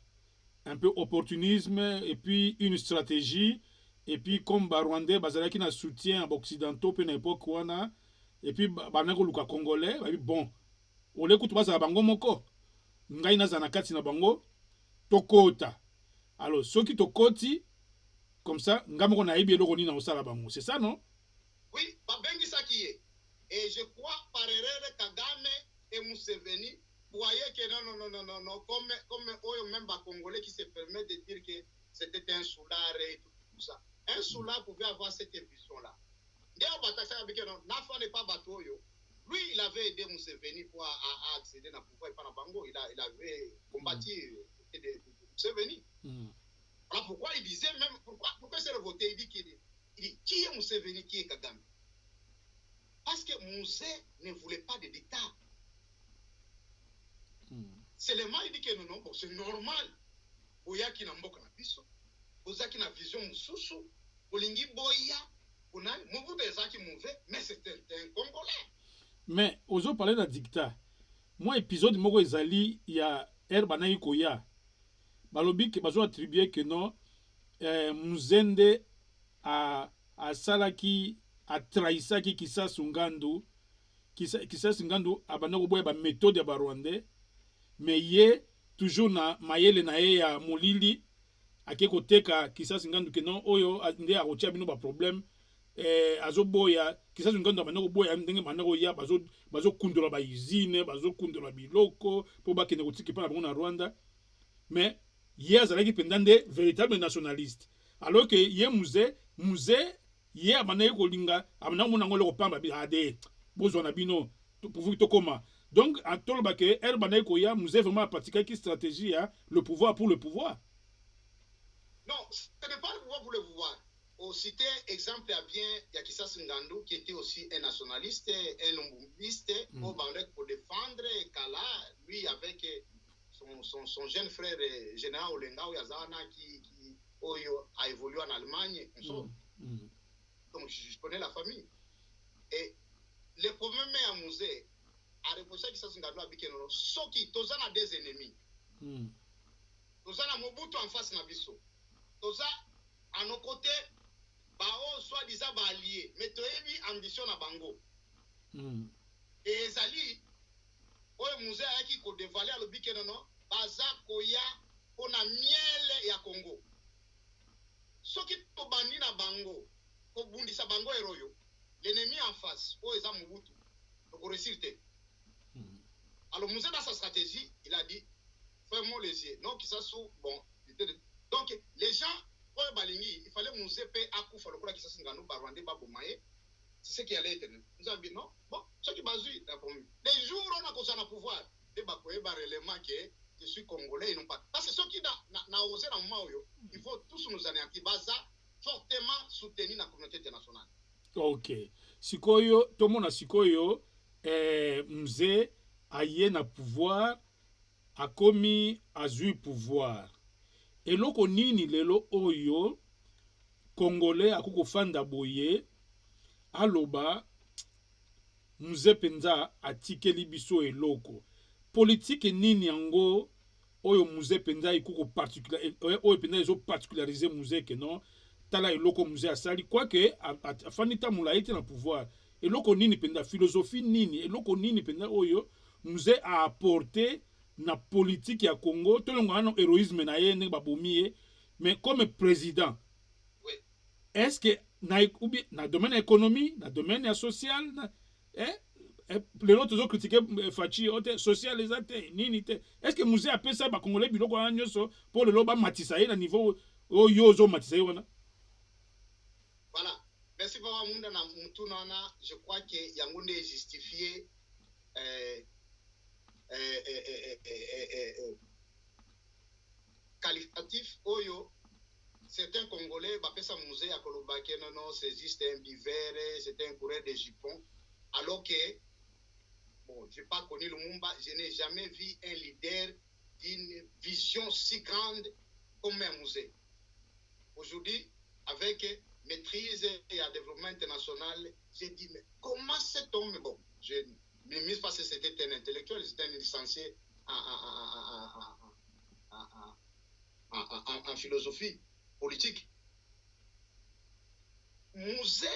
un peu opportunisme et puis une stratégie. Et puis, comme Rwandais, Bazalaki n'a soutien occidentaux, puis n'importe quoi. Et puis banako luka congolais bon ole kutu basa bango moko ngai na zanakati na bango tokota Alors, ceux qui te koti, comme ça, ngamoko na ibi eloko ni na osala bango. C'est ça, non? Oui, babengi ça qui est. Et je crois par erreur Kagame et Museveni voyaient que non, comme eux même bas Congolais qui se permettent de dire que c'était un soulard et tout ça. Un soulard pouvait avoir cette vision-là. Nafa n'est pas Batoyo. Lui, il avait aidé Museveni pour accéder à pouvoir et pas dans Bango. Il avait combattu Museveni. Alors pourquoi il disait même, pourquoi c'est revoté? Il dit qui est Museveni, qui est Kagame? Parce que Moussé ne voulait pas de dictat. Seulement, il dit que non, bon, c'est normal. Boya qui n'a pas biso, boya qui n'a vision mususu, bolingi boya, bonani, mobu beza qui mauvais, mais c'est un Congolais. Mais aux autres parler d'un dictat. Moi épisode moko ezali ya Herbana Ikoya. Balobi ke bazo attribuer que non Muzende a salaki a trahisaki Kisasu Ngandu. Kisasu Ngandu abana ko boya ba méthode ya ba Rwandais. Mais ye toujours na mayele na ye ya molili ake koteka Kisasu Ngandu ke non oyo nde akotia bino ba problème azoboya Kisasu Ngandu abana ko boya ndenge bana ko ya bazo kundula ba usine bazo kundula biloko po bakende kotiki pa na bango na Rwanda. Mais ye azalaki mpenza nde véritable nationaliste alors que ye muze ye abana ye kolinga abana komona ngo loko pamba ade bozwa na bino pour tokoma. Donc en toloba ke Herbana ye koya muze vraiment pratikaki stratégie ya le pouvoir pour le pouvoir. Non, ce n'est pas le pouvoir pour le pouvoir. Au cité exemple à bien Kisasu Ngandu qui était aussi un nationaliste, un lomboubiste, pour défendre Kala, lui avec son jeune frère général Olenga Oyazana qui a évolué en Allemagne. Donc je connais la famille. Et le problème est à Musée, à reprocher que ça se garde avec nous. Ceux qui ont des ennemis. Tozana Mobutu en face na biso. Toza à nos côtés, bao soi-disant alliés, mais toyebi ambition na bango. Et ezali oyo Musée a qui ko dévaler à l'obike non baza koya pona miel ya Congo. Soki to bandi na bango ko bundisa bango eroyo. L'ennemi en face, oyo eza Mobutu, ko réussir te. Alors Musée dans sa stratégie, il a dit fermons les yeux. Donc ça sous bon. Donc les gens oyo balingi, il fallait Musée pe akufa lokola Kisasu Ngandu ba Rwanda ba bomaye. C'est ce qui allait être. Nous avons dit non. Bon, ceux qui bazui, les jours où on a conscience de pouvoir, les bakoye barélement que je suis congolais et non pas. Parce que ceux qui n'a osé dans le moment il faut tous nous anéantir. Baza fortement soutenu la communauté internationale. Ok. Sikoyo, tout le monde a sikoyo, Mzee aye na pouvoir, a commis azui pouvoir. Et loko nini lelo oyo, Congolais a koko fanda boye, aloba, Mzee penza atikeli biso eloko. Politique nini yango, oyo Mzee penza ikoko oyo penza iso particulariser Mzee que non, tala eloko Mzee asali quoique afanita mula ete na pouvoir eloko nini penda philosophie nini eloko nini penda oyo Mzee a apporté na politique ya Congo tolongo ano héroïsme na ye ne babomi mais comme président oui. Est-ce que na domaine économie na domaine social les autres ont critiqué Fachi social les athées nini te est-ce que Mzee a fait ça ba congolais biloko anyoso pour le loba matisa na niveau oyo zo matisa wana. Voilà. Merci Papa Munda na Moutounana. Je crois que Yangonde est justifié qualificatif. Oyo, certains Congolais, Bapesa Musée à Kolobake, non, c'est juste un bivère, c'est un coureur de jupons. Alors que, bon, je n'ai pas connu Lumumba, je n'ai jamais vu un leader d'une vision si grande comme un musée. Aujourd'hui, avec maîtrise et à développement international, j'ai dit, mais comment cet homme, bon, je ne mise pas que c'était un intellectuel, c'était un licencié en philosophie politique. Musée,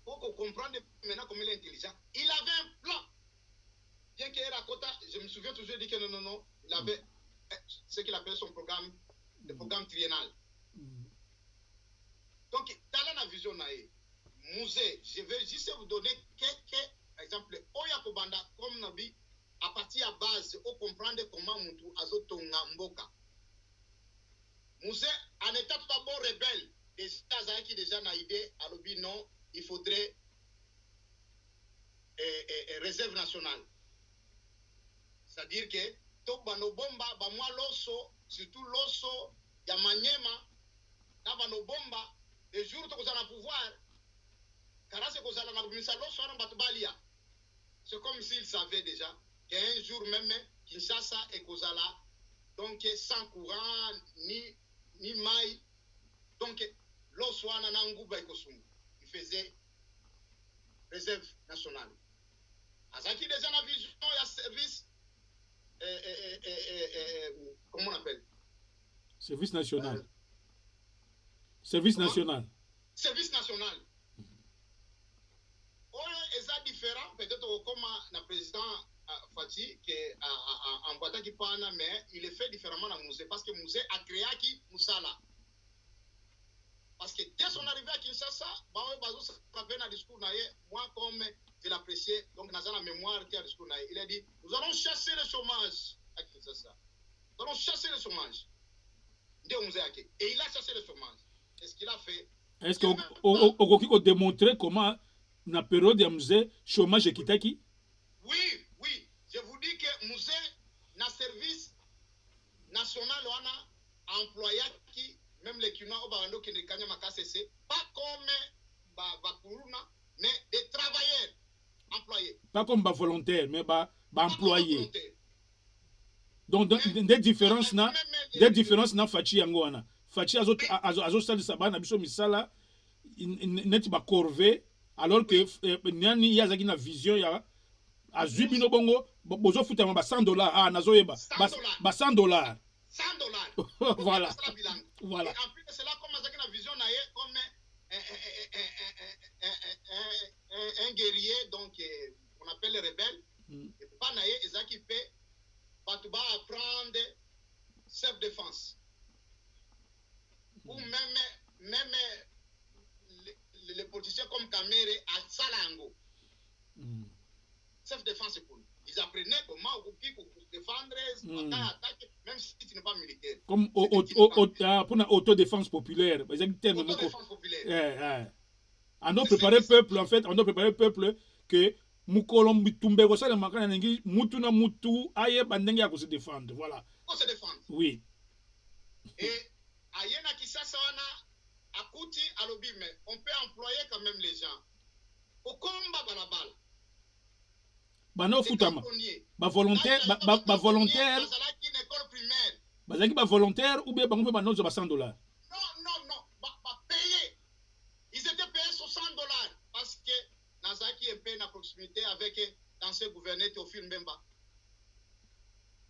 pour comprendre maintenant comment il est intelligent, il avait un plan. Bien qu'il ait la quota, je me souviens toujours dit que non, il avait ce qu'il appelle son programme le programme triennal. Donc, dans la vision, musée, je vais juste vous donner quelques exemples. Oya Kobanda, comme Nabi, à partir de base, on comprendre comment Moutou Azotonga Mboka. Musée, en état tout d'abord rebelle, déjà, qui déjà n'a idée, à l'obi, non, il faudrait réserve nationale. C'est-à-dire que, tout Banobomba, Bamwa Loso, surtout Loso, Yamanyema, Nabanobomba, les jours où tu as le pouvoir, c'est comme s'ils savaient déjà qu'un jour même, Kinshasa et Kozala, donc sans courant, ni maille, donc l'Oswana Nangouba et Kosum, il faisait réserve nationale. Azaki déjà la vision, il y a service, comment on appelle? Service national. Service national. Service national. C'est différent, peut-être comme le président Fati, qui est en boîte qui parle, mais il est fait différemment dans le musée, parce que le musée a créé qui Moussala. Parce que dès son arrivée à Kinshasa, moi, comme je l'appréciais, donc dans la mémoire qui a discours, il a dit, nous allons chasser le chômage à Kinshasa. Nous allons chasser le chômage. Et il a chassé le chômage. C'est ce qu'il a fait. Est-ce qu'on démontrer comment, dans la période du musée, chômage est quitté? Oui, oui. Je vous dis que le musée, dans le service national, on a employé qui, même les Kinois, qui ne gagnent pas KCC, pas comme mais des travailleurs employés. Pas comme volontaires, mais employés. Donc, des différences, Fachi Yangoana. Fachi Azosali Sabana, Biso Misala, net ba corvée, alors que Nyani Yazaki na vision ya Azubino Bongo, Bozo Futama $100, Nazoeba, $100. $100. Voilà. Voilà. Et en plus de cela, comme Azaki na vision comme un guerrier, donc on appelle le rebelle, et pas naïe, Ezaki fait, Batouba apprendre self-défense. Ou même les politiciens comme Kamere à Salango. Self-défense, c'est pour nous. Ils apprenaient comment se défendre, attaquer, même si tu n'es pas militaire. Comme pour une autodéfense populaire. Autodéfense populaire. On doit préparer le peuple, en fait, on doit préparer le peuple que Moukolombi Tumbe Gosala Makana Nengi, Mutuna Mutu, Aye Bandengi à se défendre. Voilà. Pour se défendre. Oui. Et Ayena Kisasawana, Akuti, Alobime, on peut employer quand même les gens. Au combat balabala. Bano Futama. Volontaire. Volontaire ou bien $100. Non. Payer. Ils étaient payés $60 parce que Nazaki est payé à proximité avec l'ancien gouverneur Théophile Mbemba.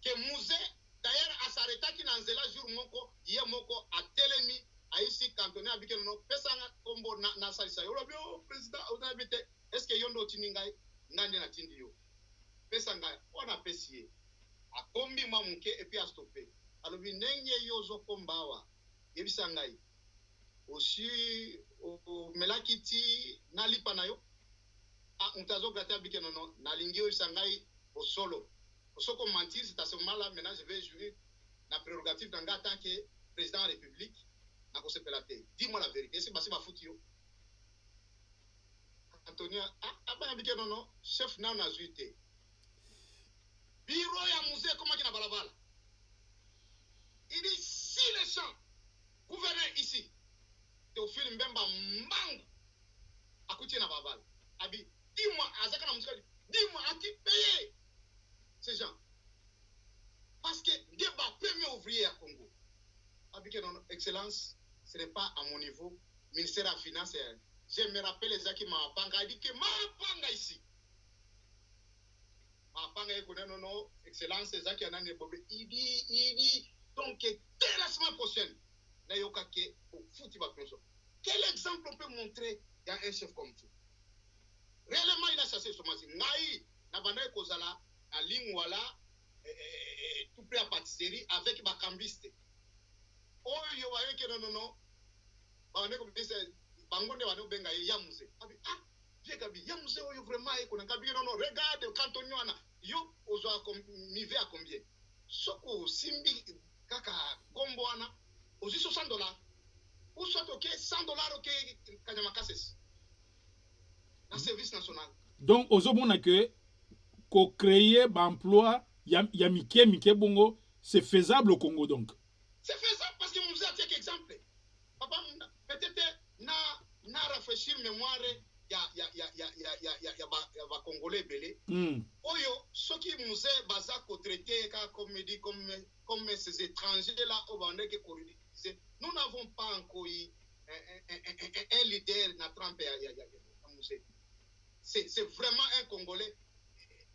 Que musée, d'ailleurs, à s'arrêter qui dans le jour moko, hier moko, à Telemi, à ici, cantonné avec nous, pesanga combo na salisa. Yo le président, est-ce que yondo tiningai ngande na tindio? Pesanga, on a pessié. A combi mamuke et puis à stopper. Alors, nenye yozo kombawa, yebisangai. Aussi, au melakiti, nali panayo. Ah, on t'a gratter avec non, nalingi yobisangai au solo. Au solo mentir, c'est à ce moment-là, maintenant, je vais jouer la prérogative d'un gars tant que président de la République. Dis-moi la vérité, c'est passé ma foutio. Antonio, non, chef n'a pas joué. Bureau ya musée, comment il a balabala? Il dit, si les gens, gouverneur ici, Théophile Mbemba Mang, à côté na balabala. Abi, dis-moi, Azaka na musée, dis-moi, à qui payer ces gens? Parce que débat premier ouvrier à Congo. Abi, que non, excellence, ce n'est pas à mon niveau. Ministère de la Finance, je me rappelle les gens qui m'ont panga, il dit que m'a ici. Non, excellence, c'est ça qui en a il dit, donc, dès la semaine prochaine, quel exemple on peut montrer dans un chef comme ça? Réellement, il a chassé ce matin. Naï, Nabana Kozala, à Lingwala, tout près à pâtisserie, avec ma cambiste. Oh, non. On est comme ça. Bangonde va nous benga ya musée. Ah, vieux Kabi, ya musée oyo vraiment eko na Kabi non, regarde quand on y en a. Yo ozo mivé à combien? Soko simbi kaka kombo ana ozi $60. Ou soit OK $100 OK Kanyamakases. Un service national. Donc ozo bona que ko créer emploi ya mike bongo, c'est faisable au Congo donc. C'est faisable parce que nous avons un exemple. Papa peut-être na rafraîchir mémoire ya Congolais belé. Oyo soki musée baza ko traiter comme ces étrangers là au bande que coloniser. Nous n'avons pas encore eu un leader na trempe ya musée. C'est vraiment un Congolais.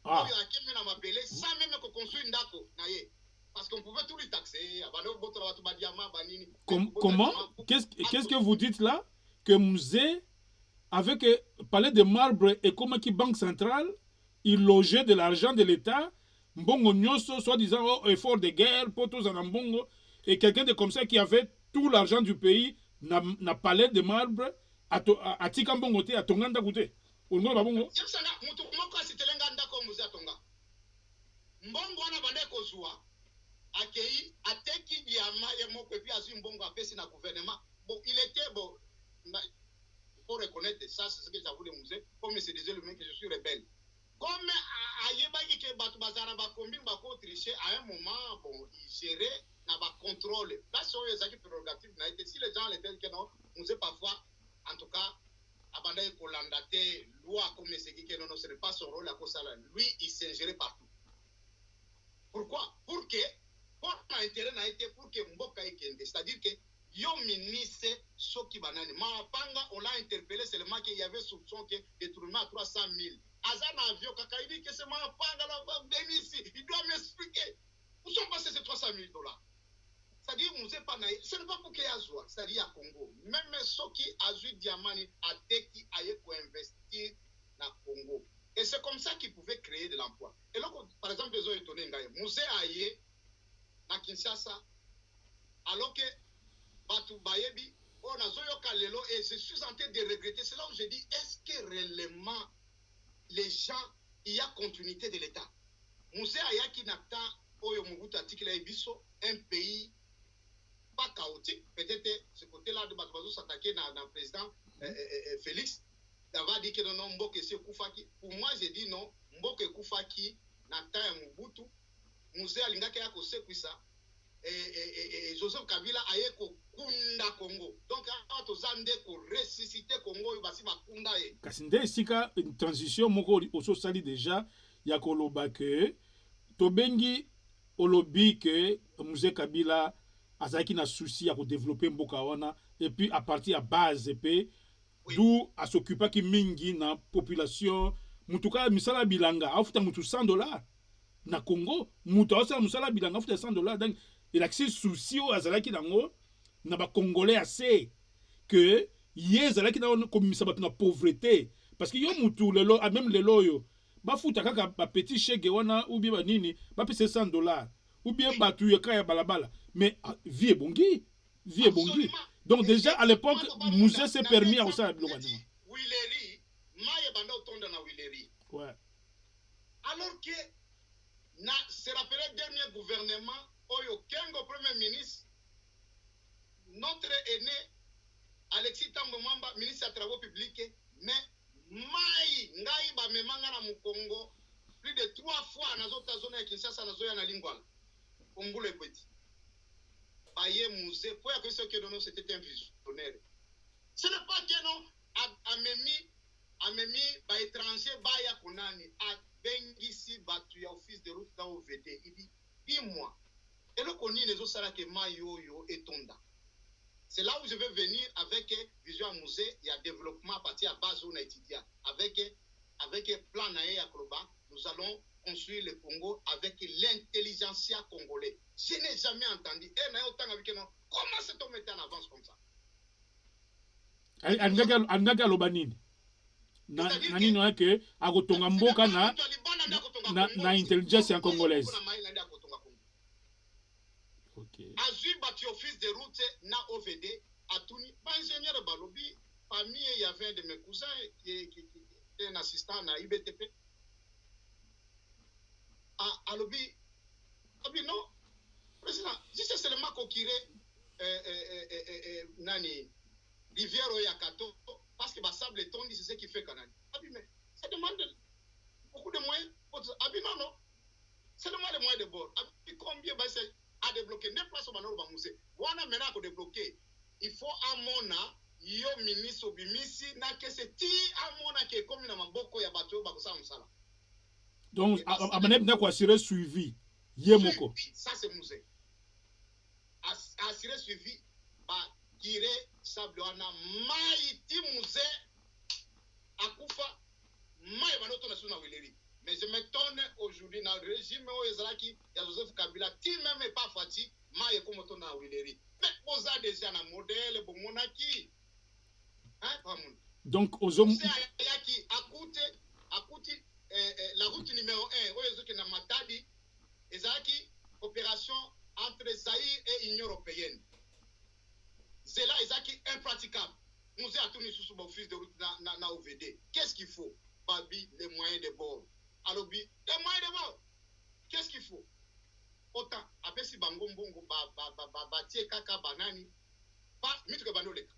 Oyo akimi na mabele sans même ko construire ndako na ye. Parce qu'on pouvait tout lui taxer. Comment? Qu'est-ce que vous dites là? Que musée, avec palais de marbre et comme qui banque centrale, il logeait de l'argent de l'État, mbongo nyoso, soi-disant effort de guerre, potos en mbongo, et quelqu'un de comme ça qui avait tout l'argent du pays, n'a palais de marbre, à Tikambongote, à Tonganda Goute. Mbongo wana bande kozwa akei ateki diama ye moko et puis azu mbongo apesi na gouvernement. Bon, il était bon, il faut reconnaître ça, c'est ce que j'avoue le musée, comme c'est disait le mec que je suis rebelle. Comme ayebaki ke batu bazara ba combine ba ko tricher à un moment, bon, il gérait na ba contrôle. Là c'est les acquis prérogatives na été si les gens les tels que non, musée parfois en tout cas abanda ko landate loi comme c'est qui non ce n'est pas son rôle à cause là. Lui il s'ingérait partout. Pourquoi? Pour que pour l'intérêt n'a été pour que Mboka ekende, c'est-à-dire que yo ministre soki banani Mapanga on l'a interpellé seulement qu'il y avait soupçon que détournement à 300 000. Azana avion kaka il dit que c'est Mapanga là ici, il doit m'expliquer où sont passés ces 300 000 $. C'est-à-dire musée pas naïf, ce n'est pas pour qu'il y a joie, c'est-à-dire à Congo. Même soki azu diamani a teki aye ko investir na Congo. Et c'est comme ça qu'ils pouvaient créer de l'emploi. Et là, par exemple, ils ont étonné Ngaye. Musée Aye, na Kinshasa, alors que Batu Bayebi, on a Zoyo Kalelo, et je suis en train de regretter. C'est là où je dis, est-ce que réellement, les gens, il y a continuité de l'État? Musée Aye qui n'attend, Oyo Muguta Tikila Ebiso, un pays pas chaotique. Peut-être ce côté-là de Batu s'attaquer dans le président Félix. D'avoir dit que non, Mboke c'est Koufaki. Pour moi, j'ai dit non, Mboke Koufaki, Nata et Mobutu, Musée Alingake Yako Sekwisa, et Joseph Kabila aye ko kunda Congo. Donc, à Tozande ko ressusciter Congo, il va s'y kunda ye. Kasinde, sika une transition, moko oso sali déjà, yako lobake, tobengi olobi que Musée Kabila azaki na souci à développer Mboka wana, et puis à partir à base, et puis d'où à s'occuper qui mingi na population mutuka misala bilanga afuta mutu $100 na Congo mutu asa misala bilanga afuta $100 donc il a que souci au azalaki nango na ba congolais assez que ye zalaki na comme ça na pauvreté parce que yo mutu lelo même lelo yo ba futa kaka ba petit chèque wana ou bien ba nini ba pese $100 ou bien batu yeka ya balabala mais vie bongi donc déjà à l'époque musée s'est permis à ça Willery maye banda otonda na Willery ouais alors que na se rappelait dernier gouvernement oyo Kengo premier ministre notre aîné Alexis Tambo Mwamba ministre des travaux publics mais mai ngai ba memanga na Mukongo plus de 3 fois na zota zone ya Kinshasa na zoya na Lingwala Ongule Kweti Aye musée pour que ce que non c'était un visionnaire. Ce n'est pas que non amemi ba étranger ba ya konani a bengisi batu ya office de route dans OVD. Il dit dis-moi et le koni les autres sala que mayo et tonda. C'est là où je vais venir avec vision musée il y a développement à partir à base où on a étudié avec plan naé akroba nous allons construire le Congo avec l'intelligentsia congolais. Je n'ai jamais entendu. Comment cet homme était en avance comme ça? Angaga lobanini. Nani no que agotonga mboka na intelligence congolaise. OK. Azui bâti office de route na OVD, à Touni, ingénieur Balobi, parmi il y avait un de mes cousins qui est un assistant à IBTP. À Lobi, non, président, juste seulement qu'on kirait Nani, Rivière Oyakato, parce que sable et tondi, c'est ce qui fait Canada. Mais ça demande beaucoup de moyens. Non, c'est le moyen de bord. Combien c'est à débloquer? 9 places au Manoro Bamousé. Wana maintenant pour débloquer, il faut à mona, yo ministre Obimisi, na que c'est ti à mona qui est comme dans Maboko ya bateau, bakosa musala. Donc, à Maneb n'a quoi assurer suivi. Yemoko. Ça c'est musée. Assurer suivi, bah, tire sable wana, maïti musée, akufa, maï banoto na suna wileri. Mais je m'étonne aujourd'hui dans le régime où il y a Joseph Kabila, qui même pas fatigué, mais comme on a Willeri. Mais vous avez déjà un modèle pour monarchie. Hein, pas mon. Donc, aux hommes. À côté, la route numéro 1, où il y a Matadi, et opération entre Zaïre et Union européenne. C'est là, ils impraticable. Nous avons tourné sous le office de route dans OVD. Qu'est-ce qu'il faut? Babi, les moyens de bord. Alors, les moyens de bord. Qu'est-ce qu'il faut? Autant, après si Bango Mbongo, Batie Kaka Banani, pas Mitre Bandolek.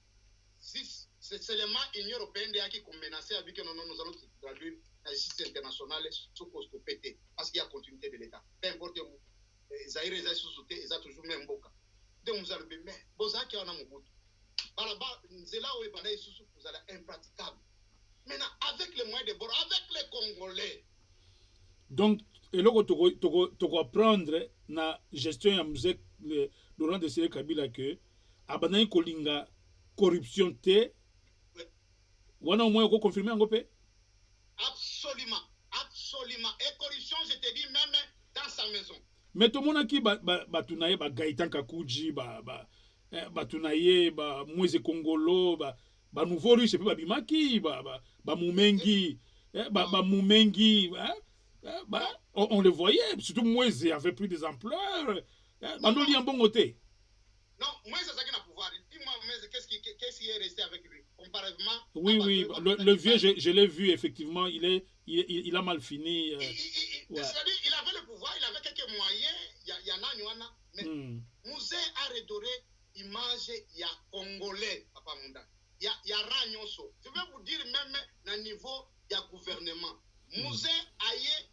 C'est seulement l'Union européenne qui a menacé avec que nous allons traduire la justice internationale sous coste pété. Parce qu'il y a continuité de l'État. Peu importe où, Zaire est sous-sauté, ils ont toujours même boca. Donc, vous allez dire, mais, Bozaki en a mon goût. C'est là où il est sous vous allez impraticable. Maintenant, avec les moyens de bord, avec les Congolais. Donc, et là, tu vas prendre la gestion de musée Laurent Désiré Kabila que abandonner kolinga corruption te. Wana au moins on confirmer en gopé. Absolument, absolument. Et corruption, je te dis même dans sa maison. Mais tout le monde qui tunaye Gaëtan Kakuji tunaye Moïse Kongolo nouveau riche puis Bimaki Mumengi Mumengi on le voyait, surtout Moïse avait pris des ampleurs. Bandoli en bon côté. Non, Moïse c'est ça qui a pouvoir. Dis-moi Moïse qu'est-ce qui est resté avec lui comparativement. Oui, le vieux je l'ai vu effectivement, il a mal fini. C'est-à-dire il avait le pouvoir, il avait quelques moyens, il y en a mais Moïse a redoré image il y a congolais papa Munda. Il y a Ragnoso. Je vais vous dire même à niveau il y a gouvernement. Moïse aye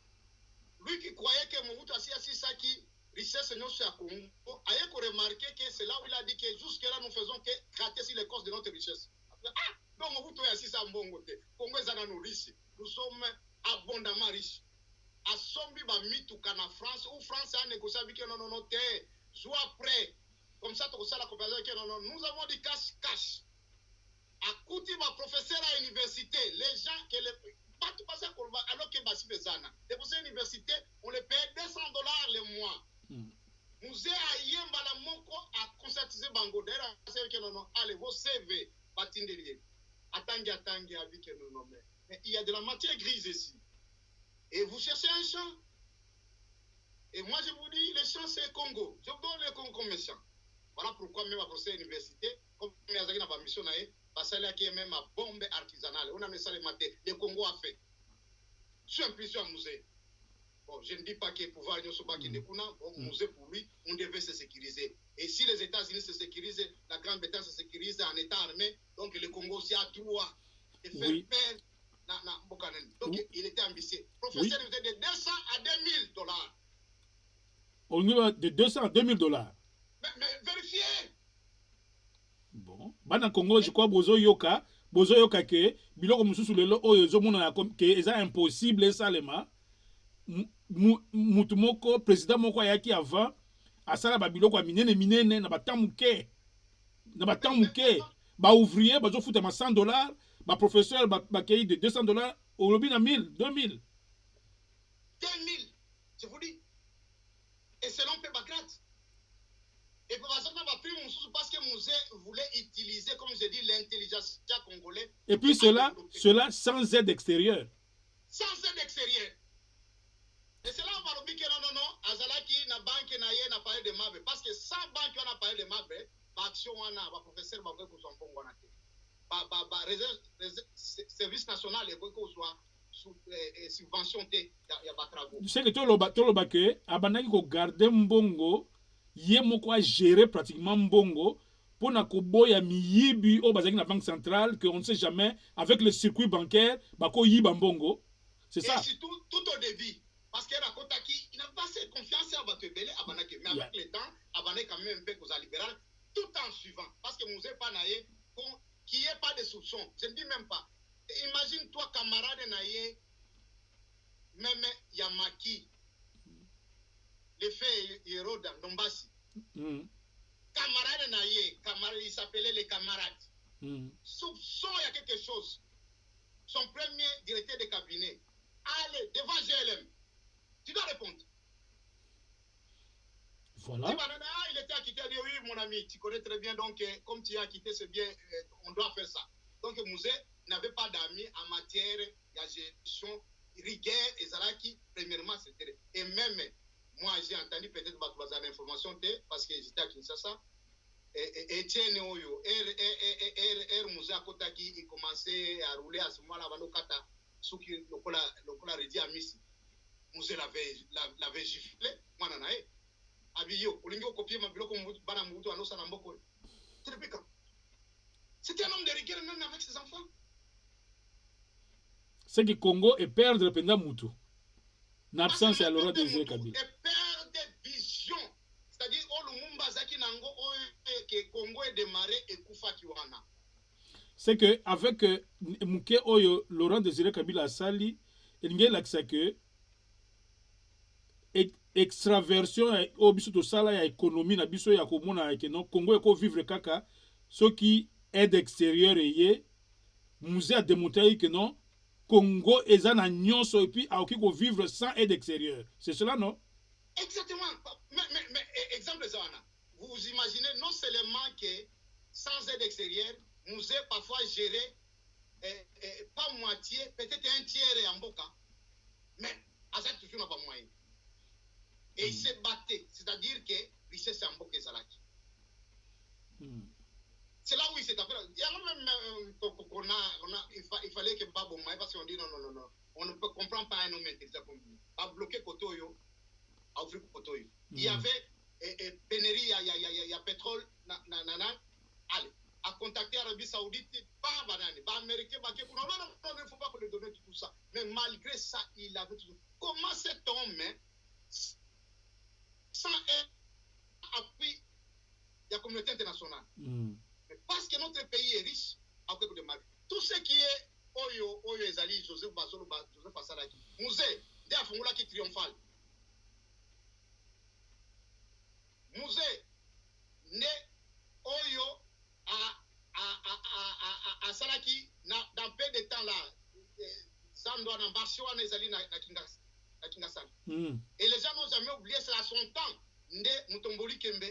lui qui croyait que Mobutu assis ça qui richesse non sur Congo, aye qu'on remarqué que c'est là où il a dit que jusque-là nous faisons que gratter sur les causes de notre richesse. Donc Mobutu est assis ça en bon côté. Congo est dans nos riches. Nous sommes abondamment riches. À Sombi Bamituka en France, où France a négocié avec non, soit après. Comme ça, tout ça la coopération non, nous avons dit cash. À côté de professeur à l'université, les gens qui les pas tout passer alors que Bassi Bezana. Les professeurs à l'université, on les paye $200 le mois. Musée a yemba la moko a conscientisé Bango. D'ailleurs, c'est que non, allez, vos CV, batindelier. Attendez, avec non, mais il y a de la matière grise ici. Et vous cherchez un champ. Et moi, je vous dis, le champ, c'est Congo. Je vous donne le Congo comme champ. Voilà pourquoi même à professeur à l'université, comme il y a une mission, parce qu'il y a même une bombe artisanale. On a mis ça le Congo a fait. Sur un plusieurs musées. Bon, je ne dis pas que le pouvoir ne soit pas qui découle. Bon, musée pour lui, on devait se sécuriser. Et si les États-Unis se sécurisent, la Grande-Bretagne se sécurise en état armé, donc le Congo aussi a droit de faire paix. Donc il était ambitieux. Professeur, il était de 200 à 2000 $. Au niveau de 200 à 2000 $. Mais vérifiez. Bon, bana Congo, je crois bozo yoka ke biloko mususu lelo oyo ezomona ke eza impossible salema mutu moko président moko ayaki avant asala ba biloko ya minene na batamuke ba ouvrier bazo futa ma $100 ba professeur ba kei de $200 au lobby na 1000 2000 je vous dis. Et selon Pebakrat. Et parce que Mouzé voulait utiliser, comme je dis, l'intelligence congolaise. Et puis cela sans aide extérieure. Sans aide extérieure. Et c'est là où on va dire que non, azalaki na banque na ye na parler de mabe parce que sans banque on a parlé de mabe ba action wana ba professeur ba ko so mbongo na te ba service national et ko soit subvention te ya ba travaux c'est que toloba ke abandaki ko garder mbongo ye moko a gérer pratiquement mbongo pour na koboya miyibi o bazaki na banque centrale que on ne sait jamais avec le circuit bancaire bako yiba mbongo c'est ça et surtout tout au début parce que Rakotaki il n'a pas assez confiance à Batebele abanaki mais avec le temps abanaki quand même un peu aux libéral tout en suivant parce que Mouzé Panaye qu'il n'y ait pas de soupçons je ne dis même pas imagine toi camarade naye même Yamaki le fait Héroda Ndombasi camarade naye camarade il s'appelait les camarades soupçon il y a quelque chose son premier directeur de cabinet allez devant GLM tu dois répondre. Voilà. Il était acquitté, il dit oui mon ami, tu connais très bien, donc comme tu es acquitté, c'est bien, on doit faire ça. Donc Mouzé n'avait pas d'amis en matière de gestion, rigueur et Zalaki, premièrement c'était. Et même, moi j'ai entendu peut-être Batouazan l'information parce que j'étais à Kinshasa, et Etienne Oyo, Mouzé à Kotaki, il commençait à rouler à ce moment-là, Kata, Souki, le Redi à Missi. Mouzé l'avait giflé, moi nanae. Abiyo, Olingo copier ma biloko bana mutu anosa na mboko. C'était un homme de rigueur même avec ses enfants. C'est que Congo est perdre pendant Moutou. L'absence à Laurent Désiré Kabila. Et perdre vision. C'est-à-dire, Lumumba Zaki Nango, que Congo est démarré et Koufa Kiwana. C'est que avec Mouké Oyo, Laurent Désiré Kabila Sali, il y a l'accès que extraversion au biso to sala ya économie na biso ya komona ke non Congo eko vivre kaka ce qui aide extérieur ye Mouzé a démontré que non Congo eza na nyonso et puis aoki ko vivre sans aide extérieure c'est cela non exactement mais exemple Zana vous imaginez non seulement que sans aide extérieure Mouzé parfois gérer pas moitié peut-être un tiers en Mboka mais à ça toujours n'a pas moyen. Et il s'est battu, c'est-à-dire que richesse en Mboka Zalaki. C'est là où il s'est appelé. Il y a même il fallait que Babo Maï, parce qu'on dit non, on ne peut comprendre pas un homme intelligent. A bloqué Kotoyo, a ouvert Kotoyo. Il y avait pénurie, il y a pétrole, allez, à contacter l'Arabie Saoudite, pas banane, pas américain, pas non, il ne faut pas lui donner tout ça. Mais malgré ça, il avait tout. Comment cet homme, sans appui de la communauté internationale. Mais parce que notre pays est riche, à cause de Mali. Tout ce qui est Oyo Ezali, Joseph Basolo, Joseph Passalaki, Mouzé, de la formule qui triomphale. Mouzé, né Oyo à Salaki, dans peu de temps là, sans doit en Barcelone, Ezali, na Kingas. Et les gens n'ont jamais oublié, c'est à son temps. Nde Mutomboli Kembe.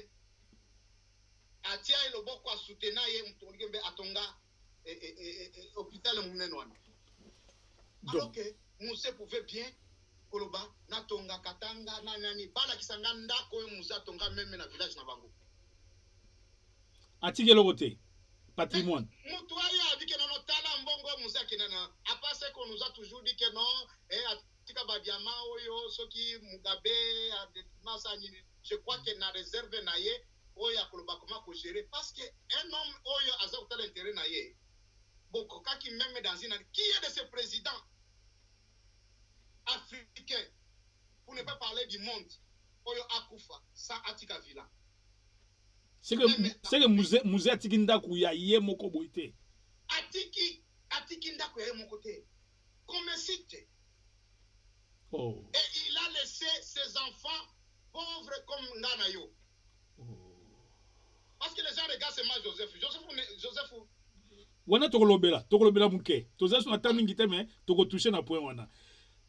Atia et le Boko a soutenu Mutomboli Kembe à Tonga hôpital Mounenouane. Alors que Moussé pouvait bien, Koloba, na Tonga, Katanga, Nanani, Bala Kisanganda, Koyo Moussa Tonga, même dans le village Nabango. Atige Lobote, patrimoine. Moutouaya a dit que non, Tala Mbongo Moussa Kenana. À part ce qu'on nous a toujours dit que non, et Tika Badiama, Oyo, Soki, Mugabe, je crois que na réserve naye, Oya Koloba, comment qu'on gérer. Parce qu'un homme, Oyo, a ça l'intérêt naye. Bon, qui même dans une. Qui est de ces présidents africains, pour ne pas parler du monde, Oyo Akufa, sans Atika Villa? C'est que Mouzé Atikinda Kouya yé moko boité. Atikinda Kouya yé moko té. Comme cité. Oh. Et il a laissé ses enfants pauvres comme Nganayo. Oh. Parce que les gens regardent seulement Joseph. Wana tokolobela muke. Toza so atami ngite me toko toucher na point wana.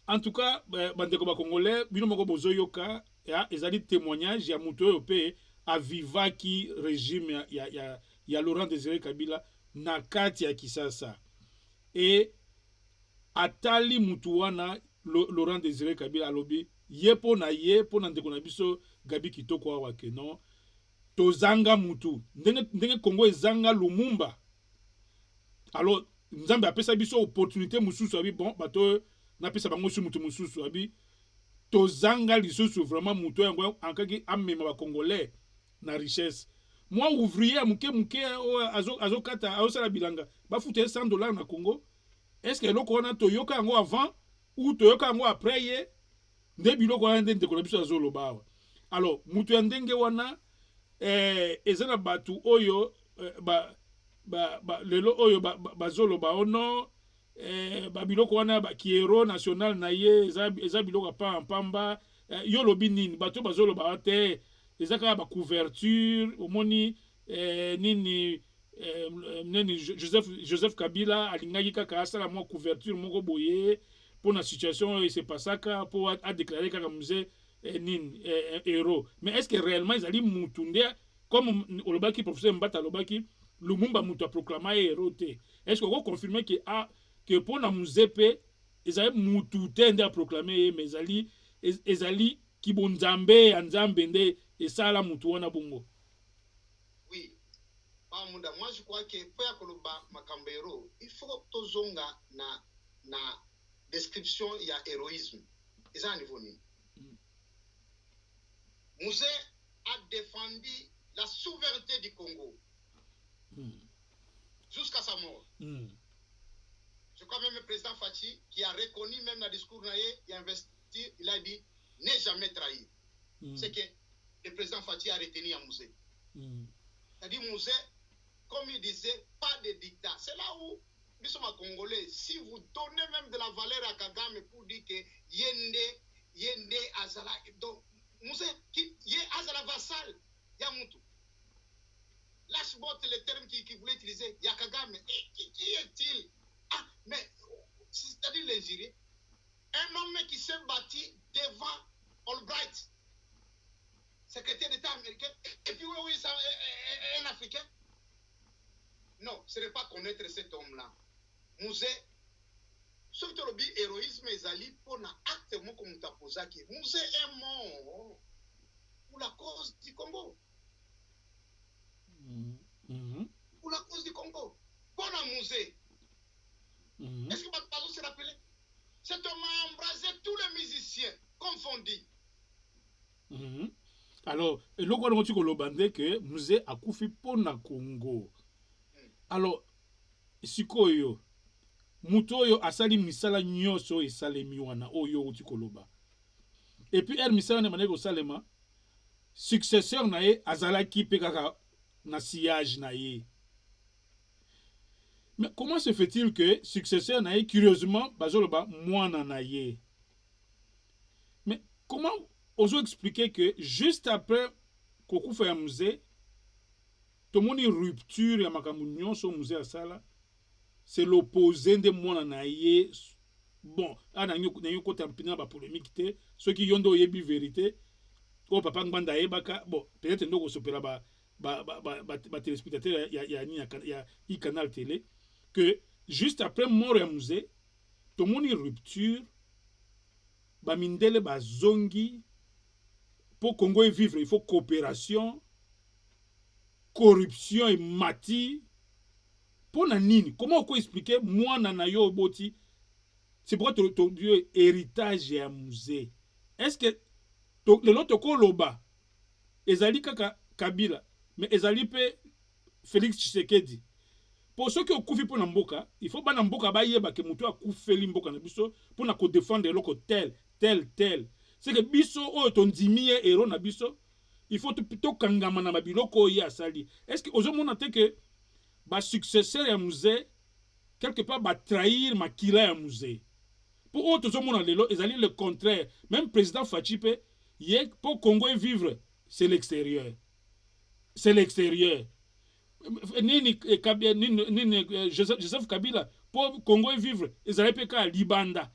En tout cas, bandeko ba congolais, bino moko bozoyoka ya ezali témoignage ya muto yo pe avivaki régime ya Laurent Désiré Kabila na kati ya Kisasa. Et atali mutu wana Laurent Désiré Kabila alobi ye po na ndeko na biso Gabi Kitoko awa ke non tozanga mutu ndenge Congo ezanga Lumumba. Alors nzambe apesa biso opportunité mususu abi bon bato na pesa bango su mutu mususu abi tozanga lisusu vraiment mutu yango ankaki amema ba congolais na richesse. Moi ouvrier muke azokata azosala bilanga bafute $100 na Congo. Est-ce que eloko wana toyoka yango avant ou toyoka yango après ye nde biloko wana nde ndeko na biso azoloba awa. Alors mutu ya ndenge wana eza na batu oyo lelo oyo bazoloba ono babiloko wana bakiero national na ye eza biloko pamba yo lobi nini bato bazoloba te eza kaka couverture omoni nini Joseph Kabila alingaki kaka asala mwa couverture moko boye pour la situation il se passaka pour a déclarer kaka musée nini héros. Mais est-ce que réellement ils allaient mutunde comme olobaki professeur Mbata lobaki Lumumba mutu a proclamé héros te? Est-ce que vous confirmez que pour la musée pe ils allaient mutu te a proclamé mais ezali kibonzambe anzambe nde esala mutu wana bongo? Oui. Moi je crois que pour yakoloba makambero il faut tozonga na description ya héroïsme. Eza niveau ni. Musée a défendu la souveraineté du Congo jusqu'à sa mort. Je crois même le président Fachi qui a reconnu même dans le discours il a investi, il a dit ne jamais trahir. C'est que le président Fachi a retenu à Musée. C'est-à-dire Musée, comme il disait, pas de dictat. C'est là où nous sommes Congolais. Si vous donnez même de la valeur à Kagame pour dire que Yende Azala, donc Musée, Yé Azala vassal, Yamutu. Lâche-bot le terme qu'il voulait utiliser, Yakagame. Qui est-il? Ah, mais c'est-à-dire l'Ingérien. Un homme qui s'est battu devant Albright, secrétaire d'État américain, et puis oui, c'est un Africain. Non, ce n'est pas connaître cet homme-là. Musée, sauf que le héroïsme est allé pour un acte comme tu as posé. Musée est mort pour la cause du Congo. Pour la cause du Congo. Pour un musée. Est-ce que Bato s'est rappelé? Cet homme a embrasé tous les musiciens confondus. Alors, le quoi tu kolobande que musée a koufi pour na Congo. Alors, sikoyo mutoyo asali misala nyoso esalemi wana oyo tu koloba. Et puis misala ne manego salema successeur na ye azalaki pe kaka na sillage na ye. Mais comment se fait-il que successeur na ye curieusement bazoloba mwana na ye? Mais comment oso expliquer que juste après kokufa ya musée tomoni rupture ya makambo nyonso musée asala c'est l'opposé de mwana na ye. Bon ana nyo kota mpina ba polémique te ceux qui yondo yebi vérité ko papa nganda yebaka bon peut-être ndoko sopela ba téléspectateur ya canal télé que juste après mort ya musée tomoni rupture ba mindele ba zongi pour Congo et vivre il faut coopération corruption et mati pour na nini. Comment on peut expliquer moi na yo boti c'est pourquoi ton Dieu héritage ya musée. Est-ce que le lot ko loba ezali kaka Kabila mais ezali pe Félix Tshisekedi pour ceux qui ont koufi pour na mboka il faut ba na mboka ba yeba ke mutu akufeli mboka na biso pour na ko défendre loko tel c'est que biso o ton dimie héros na biso il faut plutôt kangama na mabiloko ya sali. Est-ce que ozomona te que ba successeur ya musée quelque part ba trahir makila ya musée pour autres ozomona lelo ezali le contraire. Même président Fachi pe yé pour Congo et vivre c'est l'extérieur nini Joseph Kabila pour Congo et vivre ezali pe ka libanda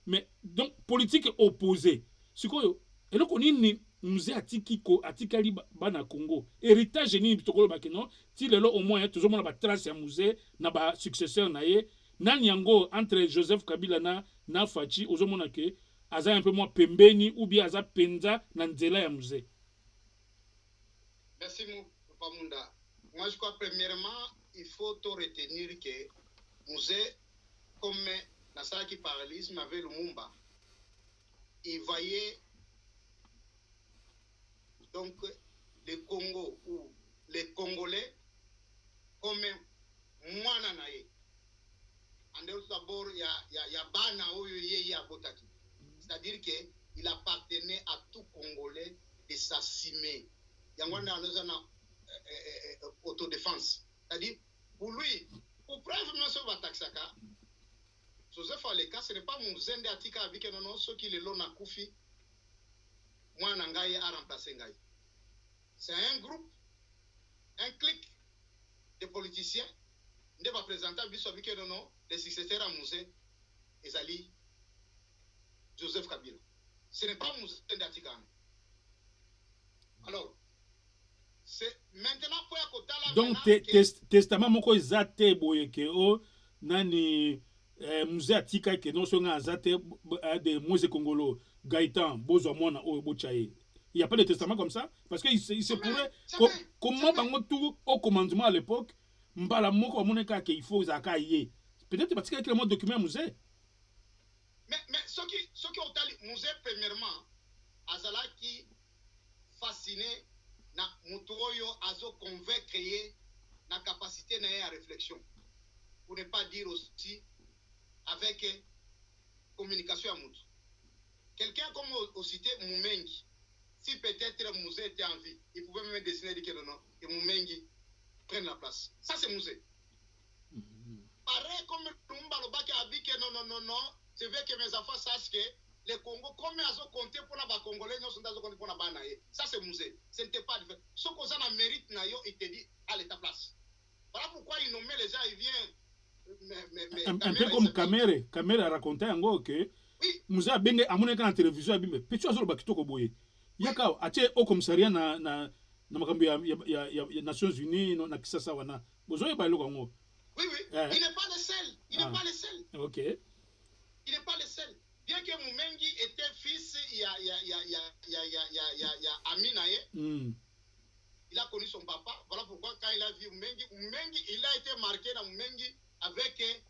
mais donc politique opposée sikoyo eloko nini musée atikali bana Congo héritage nini bitokolo bakeno ti lelo au moins tozomona ba trace ya musée na ba successeur na ye nani yango entre Joseph Kabila na Fachi ozomona ke aza un peu moins pembeni ou bien aza penza na nzela ya musée. Merci, Papa Munda. Moi, je crois, premièrement, il faut te retenir que musée, comme Nasaki paralysme avec Lumumba, il voyait donc le Congo ou les Congolais comme mwana naye. D'abord, il y a Bana Oyoye Abotaki. C'est-à-dire qu'il appartenait à tout Congolais de s'assumer. Il y a un autodéfense. C'est-à-dire, pour lui, pour preuve même sur Bataksaka, Joseph Aleka, ce n'est pas mon zende atika avec un nom, ceux qui le l'ont à Koufi, moi Nangaye a remplacé Ngaye. C'est un groupe, un clic de politiciens, ne va présenter avec un nom, les successeurs à Mouzé, Ezali, Joseph Kabila. Ce n'est pas mon zende atika. Alors, c'est maintenant pour la donc testament moko ezate boye ke o nani musée atika ke non so nga azate de Moïse Congolo Gaëtan bozwa mona o bochaye. Il y a pas de testament comme ça parce que il se pourrait comment bango tout au commandement à l'époque mbala moko moneka ke il faut zaka yé. Peut-être parce qu'il y a le document musée. Mais ce qui ont dit musée premièrement azala qui fasciné na mutuoyo azo convaincre na capacité na à réflexion pour ne pas dire aussi avec communication à mutu. Quelqu'un comme au cité Mumengi, si peut-être Musée était en vie, il pouvait même dessiner que non et Mumengi prenne la place. Ça c'est Musée. Pareil comme Lumba Lobaki a dit que non, je veux que mes enfants sachent que les Congo, comme ils ont compté pour les Congolais, ils ont compté pour les Banaye. Ça, c'est Musée. Ce n'était pas différent. Ce qu'on a mérite, il te dit, allez, ta place. Voilà pourquoi il nommait les gens, il vient. Un peu comme Kamere a raconté en gros que Musée a bien amené dans la télévision, il a dit, mais tu as le bakito boye. Yaka, atie au commissariat na makambi ya Nations Unies, na Kisasa wana. Besoin ba lo ngo. Oui, il n'est pas le seul. Il n'est pas le seul. OK. Il n'est pas le seul. Bien que Mumengi était fils, il y a Aminaye. Il a connu son papa. Voilà pourquoi quand il a vu Mumengi, il a été marqué dans Mumengi avec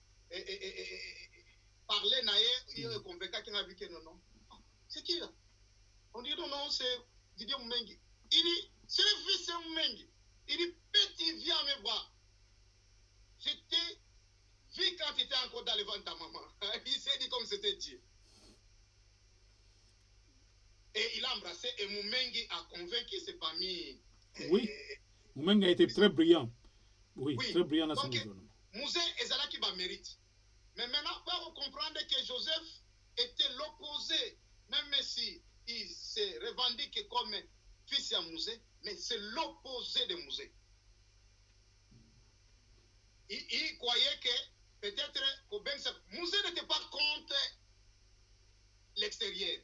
parler naye, il est convaincu qu'il a vu que non. C'est qui là? On dit non, c'est Didier Mumengi. Il dit, c'est le fils de Mumengi. Il dit, petit, viens me voir. J'étais vu quand tu étais encore dans le ventre de ta maman. Il s'est dit comme c'était Dieu. Et il a embrassé et Mumengi a convaincu ses familles. Oui, Mumengi a été très brillant. Oui, très brillant dans son gouvernement. Musée Ezala qui va mérite. Mais maintenant, il faut comprendre que Joseph était l'opposé, même si il se revendique comme fils à Musée, mais c'est l'opposé de Musée. Il croyait que peut-être Musée n'était pas contre l'extérieur.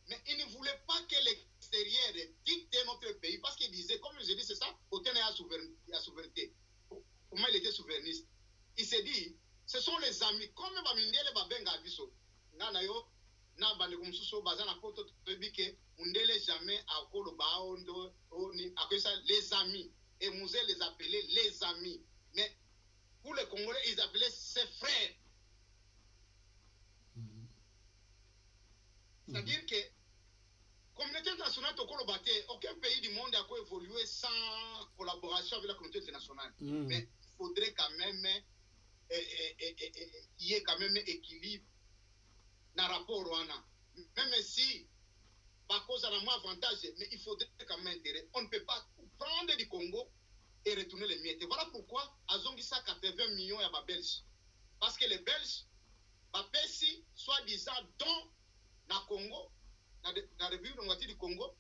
Mais il ne voulait pas que l'extérieur dicte notre pays parce qu'il disait, comme je dis, c'est ça, autant il y a souveraineté. Comment il était souverainiste? Il s'est dit, ce sont les amis, comme Bamindele Babenga Abiso, Nanayo, Nabane Kumsuso, Bazana Poto, Tebike, Mundele jamais à Koloba, les amis. Et Musée les appelait les amis. Mais pour les Congolais, ils appelaient ses frères. C'est-à-dire que communauté internationale, aucun pays du monde a évolué sans collaboration avec la communauté internationale. Mais il faudrait quand même qu'il y ait quand même équilibre dans le rapport au Rwanda. Même si, par cause de moins avantage, mais il faudrait quand même intérêt. On ne peut pas prendre du Congo et retourner les miettes. Voilà pourquoi Azongisa 80 millions à les Belges. Parce que les Belges, Babessi, soi-disant, dont dans le Congo, dans la République du Congo,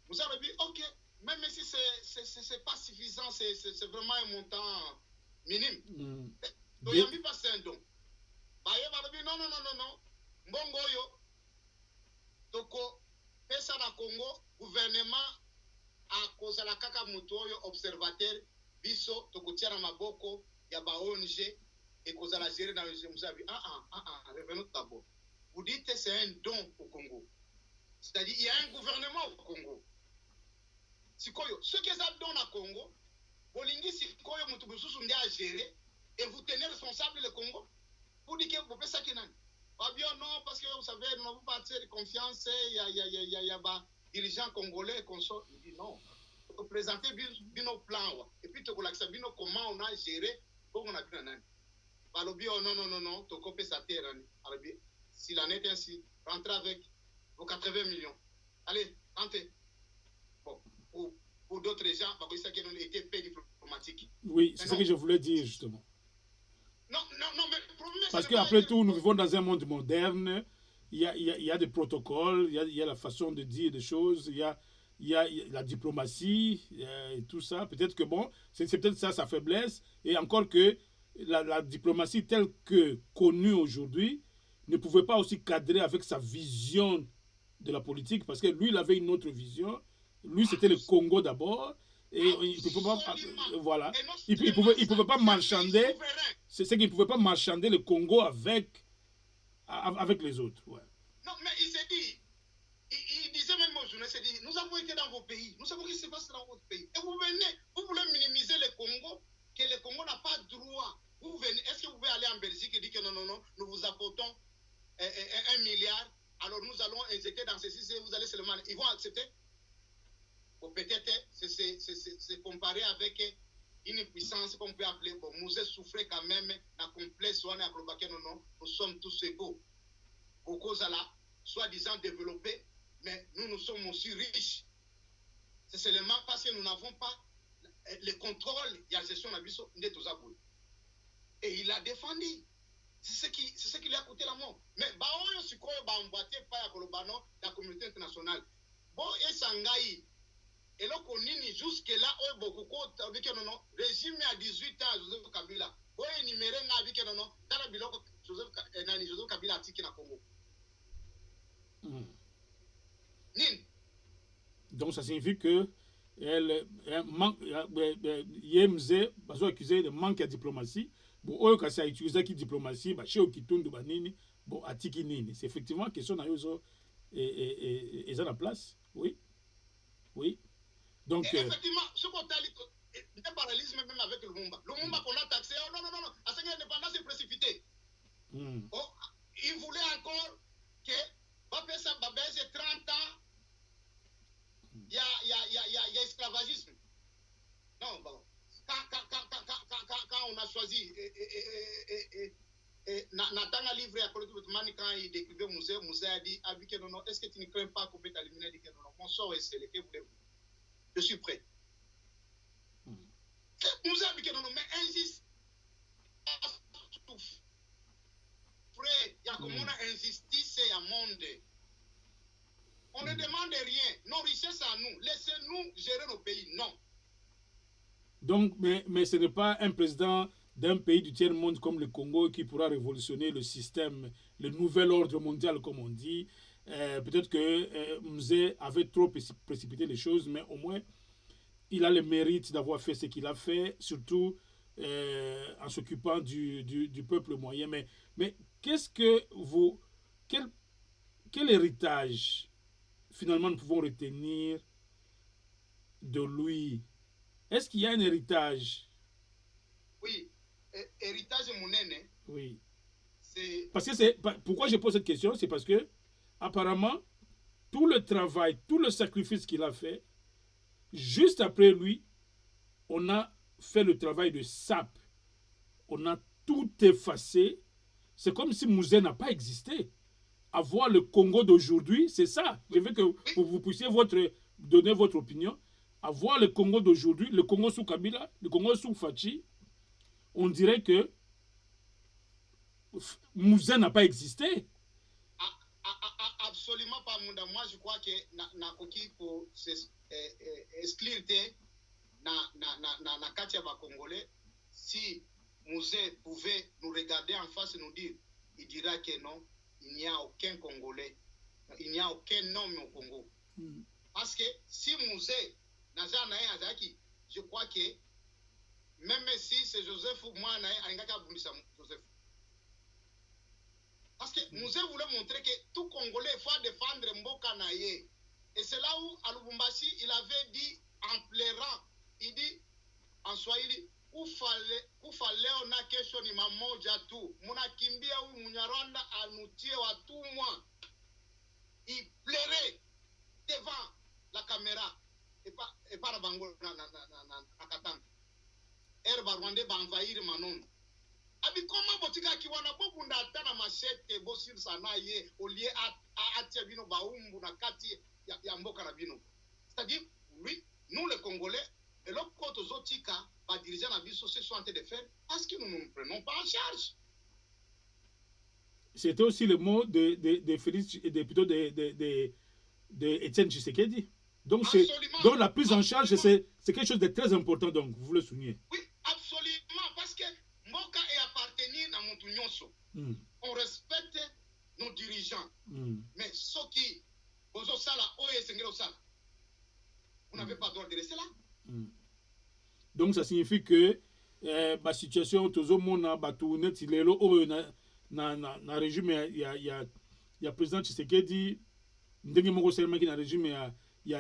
vous avez dit, ok, même si ce n'est pas suffisant, c'est vraiment un montant minime. Donc, il n'y a pas un don. Non. Mbongo yo, toko, pesa na Congo, gouvernement, a cause la kaka mutoyo, observateur, biso, toko tiara maboko, ya ba ONG, et cause la gérer dans le musée. Revenons d'abord. vous dites que c'est un don au Congo. C'est-à-dire qu'il y a un gouvernement au Congo. Sikoyo, ce que ça donne au Congo, Bolingi Sikoyo Mutubususu ndia à gérer et vous tenez responsable le Congo. Vous dites que vous faites ça qui n'a pas bien, non, parce que vous savez, nous n'avons pas de confiance, il y a des dirigeants congolais qu'on sort. Il dit non. Vous présentez nos plans, et puis tu connais comment on a géré, comment on a pris un an. Balobi, oh non, tu copies sa terre. S'il en est ainsi, rentrez avec vos 80 millions. Allez, rentrez. Bon, pour d'autres gens, ça qui ont été fait diplomatique. Oui, c'est ce que je voulais dire justement. Non, mais le problème, parce qu'après tout, nous vivons dans un monde moderne. Il y a des protocoles, il y a la façon de dire des choses, il y a la diplomatie et tout ça. Peut-être que bon, c'est peut-être ça sa faiblesse. Et encore que la diplomatie telle que connue aujourd'hui ne pouvait pas aussi cadrer avec sa vision de la politique, parce que lui, il avait une autre vision. Lui, c'était le Congo d'abord. Et il ne pouvait pas, voilà. Il pouvait pas marchander. C'est ce qu'il ne pouvait pas marchander le Congo avec les autres. Ouais. Non, mais il s'est dit, il disait même aux journalistes, il dit, nous avons été dans vos pays, nous savons ce qui se passe dans votre pays. Et vous venez, vous voulez minimiser le Congo, que le Congo n'a pas droit. Vous venez, est-ce que vous pouvez aller en Belgique et dire que non, nous vous apportons 1 milliard, alors nous allons injecter dans ceci, vous allez seulement. Ils vont accepter? Ou peut-être c'est comparé avec une puissance qu'on peut appeler, bon, nous souffrait quand même, la complexe, nous sommes tous égaux. Au cause à la soi-disant développés, mais nous sommes aussi riches. C'est seulement parce que nous n'avons pas le contrôle de la gestion de la vie de tous les. Et il a défendu. C'est ce qui lui a coûté la mort. Mais baoyo sikoyo ba emboîté pas la communauté internationale. Bon et sangai. Et là konini jusque là oyo bokoko avec non régime à 18 ans Joseph Kabila. Bon énuméré nga avec non tala biloko Joseph Kabila atiki na Congo. Donc ça signifie que Yemze va accuser de manque de diplomatie. Bon, oyo kasi a utilisé qui diplomatie, chez Okitundu banini, bon atiki nini. C'est effectivement question na yozo et ça la place. Oui. Oui. Donc effectivement, ce qu'on t'a dit, il y a parallélisme même avec le Lumumba. Le Lumumba qu'on a taxé, oh non, à ce indépendance c'est précipité. Oh, il voulait encore que Bapesa Babès 30 ans, il y a esclavagisme. Non, bon. Quand on a choisi Nathan a livré à Colette Mani quand il décrivait Moussé a dit non, est-ce que tu ne crains pas qu'on peut t'éliminer? Il dit non, mon sort est scellé, que voulez-vous? Je suis prêt. Moussé a dit non, mais insiste. Frère, il y a comme on a insisté, c'est un monde. On ne demande rien. Nos richesses à nous. Laissez-nous gérer nos pays. Non. Donc, mais ce n'est pas un président d'un pays du tiers-monde comme le Congo qui pourra révolutionner le système, le nouvel ordre mondial, comme on dit. Peut-être que Mzee avait trop précipité les choses, mais au moins, il a le mérite d'avoir fait ce qu'il a fait, surtout en s'occupant du peuple moyen. Mais qu'est-ce que vous... Quel héritage, finalement, nous pouvons retenir de lui? Est-ce qu'il y a un héritage? Oui, héritage monnaie. Oui. Parce que pourquoi je pose cette question, c'est parce que apparemment tout le travail, tout le sacrifice qu'il a fait, juste après lui, on a fait le travail de sape. On a tout effacé. C'est comme si Mzee n'a pas existé. Avoir le Congo d'aujourd'hui, c'est ça. Je veux que vous puissiez donner votre opinion. Avoir le Congo d'aujourd'hui, le Congo sous Kabila, le Congo sous Fachi, on dirait que Mzee n'a pas existé. Absolument pas, Munda. Moi, je crois que na koki pour exclure na katia ba Congolais, si Mzee pouvait nous regarder en face et nous dire, il dira que non, il n'y a aucun Congolais, il n'y a aucun homme au Congo. Parce que si Mzee n'a jamais Azaki, je crois que même si c'est Joseph, moi, Joseph. Parce que Musée voulait montrer que tout Congolais faut défendre Mboka Naye. Et c'est là où, à Lubumbashi, il avait dit en pleurant, il dit en Swahili, kufa leo na kesho ni mamoja tu. Munakimbia huyu Munyarwanda anutie watumwa. Il pleurait devant la caméra. Et pas la bango na Katanga. Erba Rwandais ba envahir Manon. Abi koma botika kiwana bobunda atana machete bosir sana ye olie atia bino baumbu na kati ya mboka na bino. C'est-à-dire, oui, nous les Congolais, et l'autre côté aux autres va diriger la vie sociale sont en train de faire parce que nous ne nous prenons pas en charge. C'était aussi le mot de Félix, plutôt de Étienne Tshisekedi. Donc, donc la prise en charge, c'est quelque chose de très important, donc vous le soulignez. Oui, absolument, parce que Mboka est appartenu à Montunyonso. On respecte nos dirigeants. Mais ceux qui, vous n'avez pas le droit de rester là. Donc, ça signifie que la situation, tout le monde a tourné, na régime, il y a président Tshisekedi, ndenge moko seulement qui na régime, il y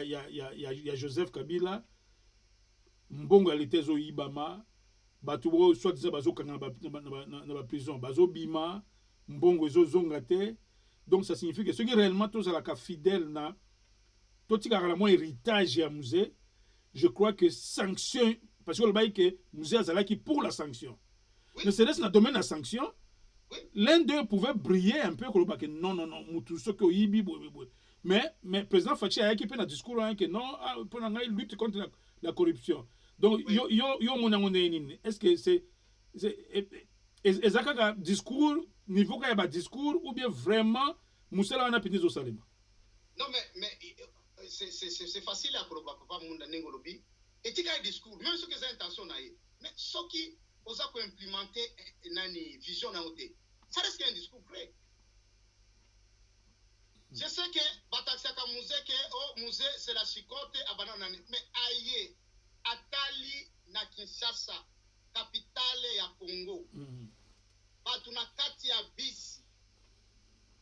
a Joseph Kabila, mbongo alite zo ibama, batu soit disant bazo kanga na ba prison, bazo bima, mbongo zo zongate. Donc ça signifie que ceux qui réellement tous à la cas fidèle na tout tika la mo héritage à musée, je crois que sanction parce que le bail que musée azala qui pour la sanction. Ne serait-ce dans le domaine de la sanction, l'un d'eux pouvait briller un peu comme que non mutu ce que yibi mais président Fachi a équipé un discours que non pour la lutte contre la corruption. Donc yo mon est-ce que c'est ezaka discours niveau ka ba discours ou bien vraiment musela wana pinizo salema? Non mais c'est facile à proba papa munda ngolobi et tika discours même ce que c'est intention na mais ce qui osa ko implémenter nani vision na oté ça reste un discours vrai. Je sais que bataxaka musée que oh musée c'est la chicote abana nani mais aye atali na Kinshasa capitale ya Congo batu na kati ya bisi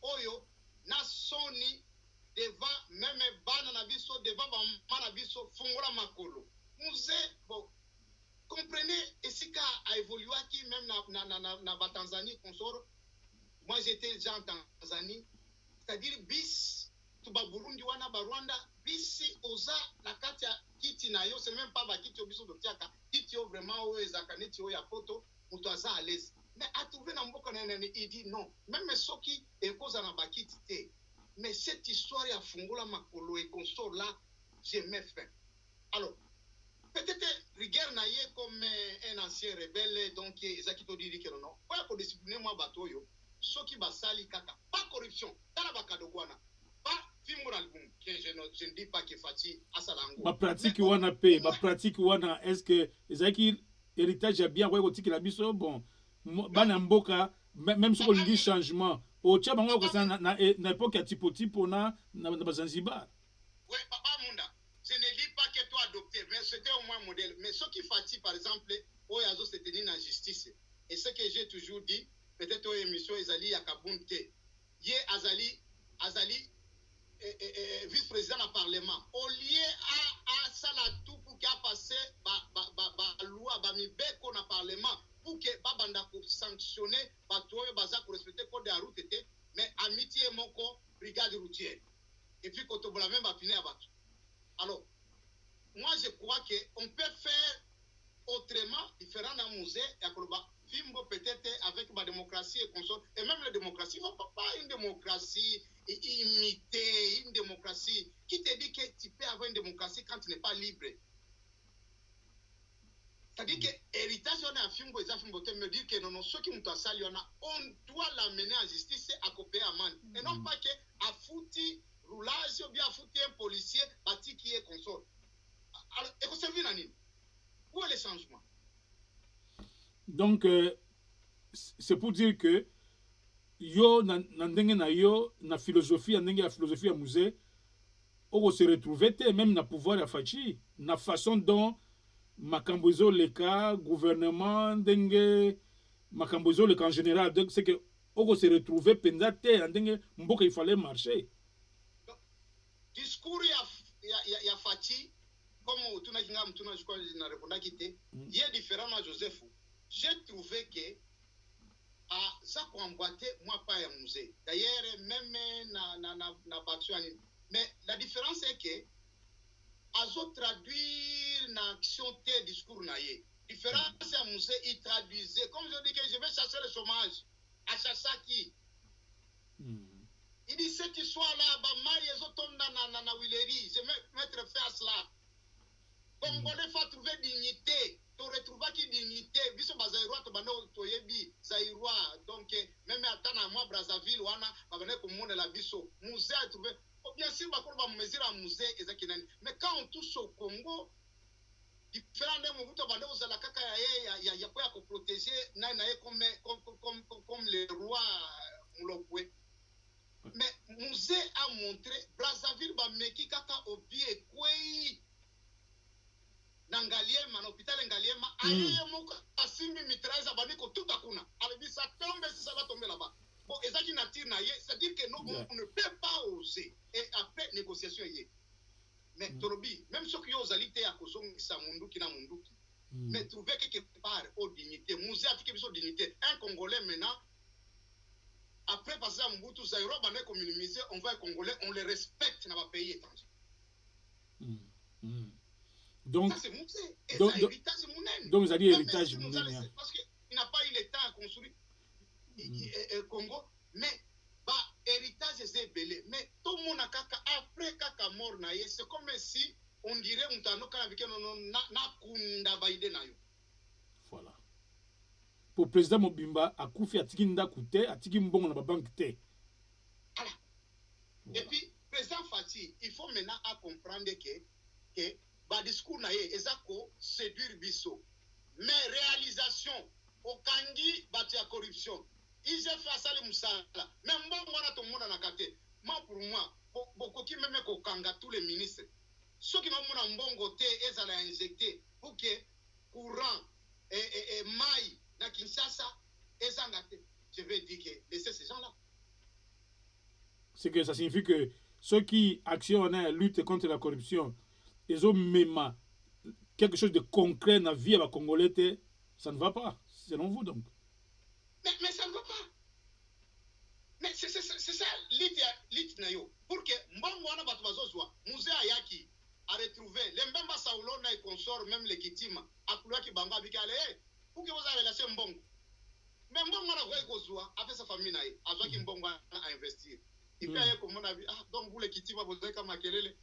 oyo na soni devant même bana na biso devant ba na biso fungola makolo musée bon comprenez esika a évolué qui même na Tanzanie consort. Moi j'étais déjà en Tanzanie, c'est-à-dire bis to ba Burundi wana ba Rwanda bisi oza na kati ya kiti na yo c'est même pas ba kiti obiso do tiaka kiti yo vraiment o ezaka neti o ya photo muto aza à l'aise mais a trouvé na mboka na nani il dit non même soki e koza na ba kiti te mais cette histoire ya fungola makolo et consort là j'ai mis fin. Alors peut-être rigueur na ye comme un ancien rebelle donc ezaki to dire que non pas pour discipliner moi bato yo soki basali kaka pas corruption tala bakadokwana pas fimoral boom que je ne dis pas que Fati asalango ba pratique wana pe ba pratique wana est-ce que ezaki héritage ya bien kwa kotiki la biso bon bana mboka même si on dit changement au tcha bango ko ça na époque ya tipo na Zanzibar. Oui papa munda je ne dis pas que toi adopté mais c'était au moins modèle mais ce qui Fati par exemple o yazo se tenir na justice et ce que j'ai toujours dit peut-être aux émissions ezali ya kabunte ye azali vice-président du parlement au lieu à sala tout pour qu'il passe ba loi ba mibeko na parlement pour que babanda ko sanctionner bato baza ko respecter code de route mais amitié moko brigade routière et puis quand on la même ba finir bato. Alors moi je crois que on peut faire autrement différent d'un musée et Fimbo peut-être avec ma démocratie et consort et même la démocratie ne va pas une démocratie imitée, une démocratie qui te dit que tu peux avoir une démocratie quand tu n'es pas libre. C'est-à-dire que l'héritage on a Fimbo et Fimbo me dit que non ceux qui nous ont sali on doit l'amener en justice à copier à man et non pas que à fouti roulage ou bien à fouti un policier bâti qui est consort. Alors et qu'on servir à nini? Où est le changement? Donc c'est pour dire que yo na ndenge na yo na philosophie ndenge ya philosophie ya musée on se retrouver même na pouvoir ya Fachi na façon dont makambo ezo leka gouvernement ndenge makambo ezo leka en général donc c'est que oko se retrouver penza te na ndenge mboka il fallait marcher. Donc, discours ya Fati comme tunakinga mtuna jukwa na répondre kité il est différent na Joseph. J'ai trouvé que à ça qu'on emboîté moi pas un musée. D'ailleurs même na Batsuani. Mais la différence est que azo traduire na action te discours na ye. Différence ya musée il traduisait comme je dis que je vais chercher le chômage à chercher qui. Il dit cette histoire-là, bah, Maïezo tombe dans Willery, je vais mettre fin à cela. Congolais faut trouver dignité, tu retrouves qui dignité, biso bazairwa to bano to yebi, zairwa, donc même à moi Brazzaville wana, babane ko monde la biso, musée a trouvé. Bien sûr, bah pour ba mesure à musée ezakinani. Mais quand on touche au Congo, différent de mon buto bande aux la kaka ya quoi ko protéger na comme les rois mulokwe. Mais musée a montré Brazzaville ba meki kaka obie kwei Nangaliema na hôpital Ngaliema ayeye moko asimbi mitraise bani ko tout akuna alors ça tombe si ça va tomber là-bas bon ezaki na tire na ye c'est dire que non on ne peut pas oser et après négociation yé mais torobi même ceux qui osent aller à kozongisa munduki na munduki mais trouver quelque part aux dignité musée a quelque chose dignité un Congolais maintenant après passer à Mbutu Zaïro, on minimiser, on va être Congolais, on les respecte dans les pays étrangers. Donc, ça c'est musée. Et donc, ça héritage c'est donc, ça dit héritage monnaie. Parce qu'il n'a pas eu le temps à construire Congo, mais bah, héritage c'est belé. Mais tout le monde a kaka, après kaka mort na ye, c'est comme si on dirait on t'a noka avec na kunda baide na yo. Voilà. Pour le président Mobimba, a koufi atiki ndaku te, atiki mbongo na banque te. Voilà. Et puis, président Fati, il faut maintenant à comprendre que ba discours na ye ezako séduire biso. Mais réalisation au kangi batu ya corruption. Ils ont fait ça les moussala. Même mbongo wana to mona na kate. Moi pour moi, bokoki même ko kanga tous les ministres. Ceux qui n'ont mona mbongo te ezala injecté pour que courant et maille na Kinshasa, je vais dire que laissez ces gens-là. C'est que ça signifie que ceux qui actionnent la lutte contre la corruption, ils ont même quelque chose de concret dans la vie à la Congolais, ça ne va pas, selon vous donc. Mais ça ne va pas. Mais c'est ça l'it nayo. Pour que mbongo wana batu bazozwa, musée ayaki a retrouvé les mbemba saulona et consort même les kitima, akulwa ki banga bikale pour que vous avez laissé mbongo. Mais mbongo na kwa kozwa avec sa famille naye, azwa ki mbongo à investir. Et puis aye comme on a vu donc vous les kitima vous avez comme makelele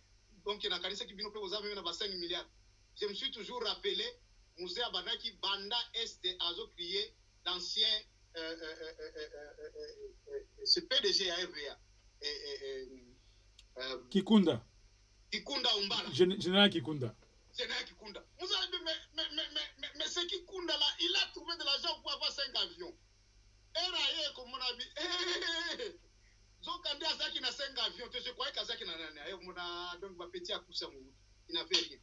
donc na kanisa ki bino pe vous avez même 5 milliards. Je me suis toujours rappelé musée abanaki banda est azo crier l'ancien ce PDG à RVA Kikunda Umbala Général Kikunda. Général Kikunda. Vous avez dit, mais ce Kikunda là, il a trouvé de l'argent pour avoir 5 avions. Et là, comme on a dit, Zokande Azaki n'a 5 avions, tu sais quoi, Kazaki n'a rien. Donc, ma petit à coups, il n'avait rien.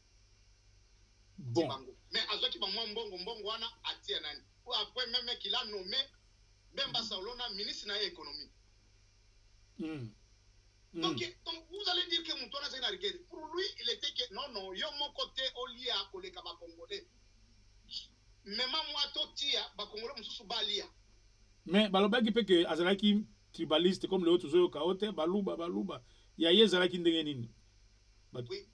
Bon. Mais Azaki, mbongo, wana, atia nani. Ou après, même qu'il a nommé, même Bassaolona, ministre de l'économie. Donc, vous allez dire que Moutouana c'est une pour lui, il était que non, yo mon côté au lié à Koleka Congolais. Même moi, Totia, Congolais, Moussou Balia. Mais Baloba qui peut que Azalaki tribaliste comme les autres Zoyo Kaote, Baluba. Yaye Zalaki Ndengenin. Oui.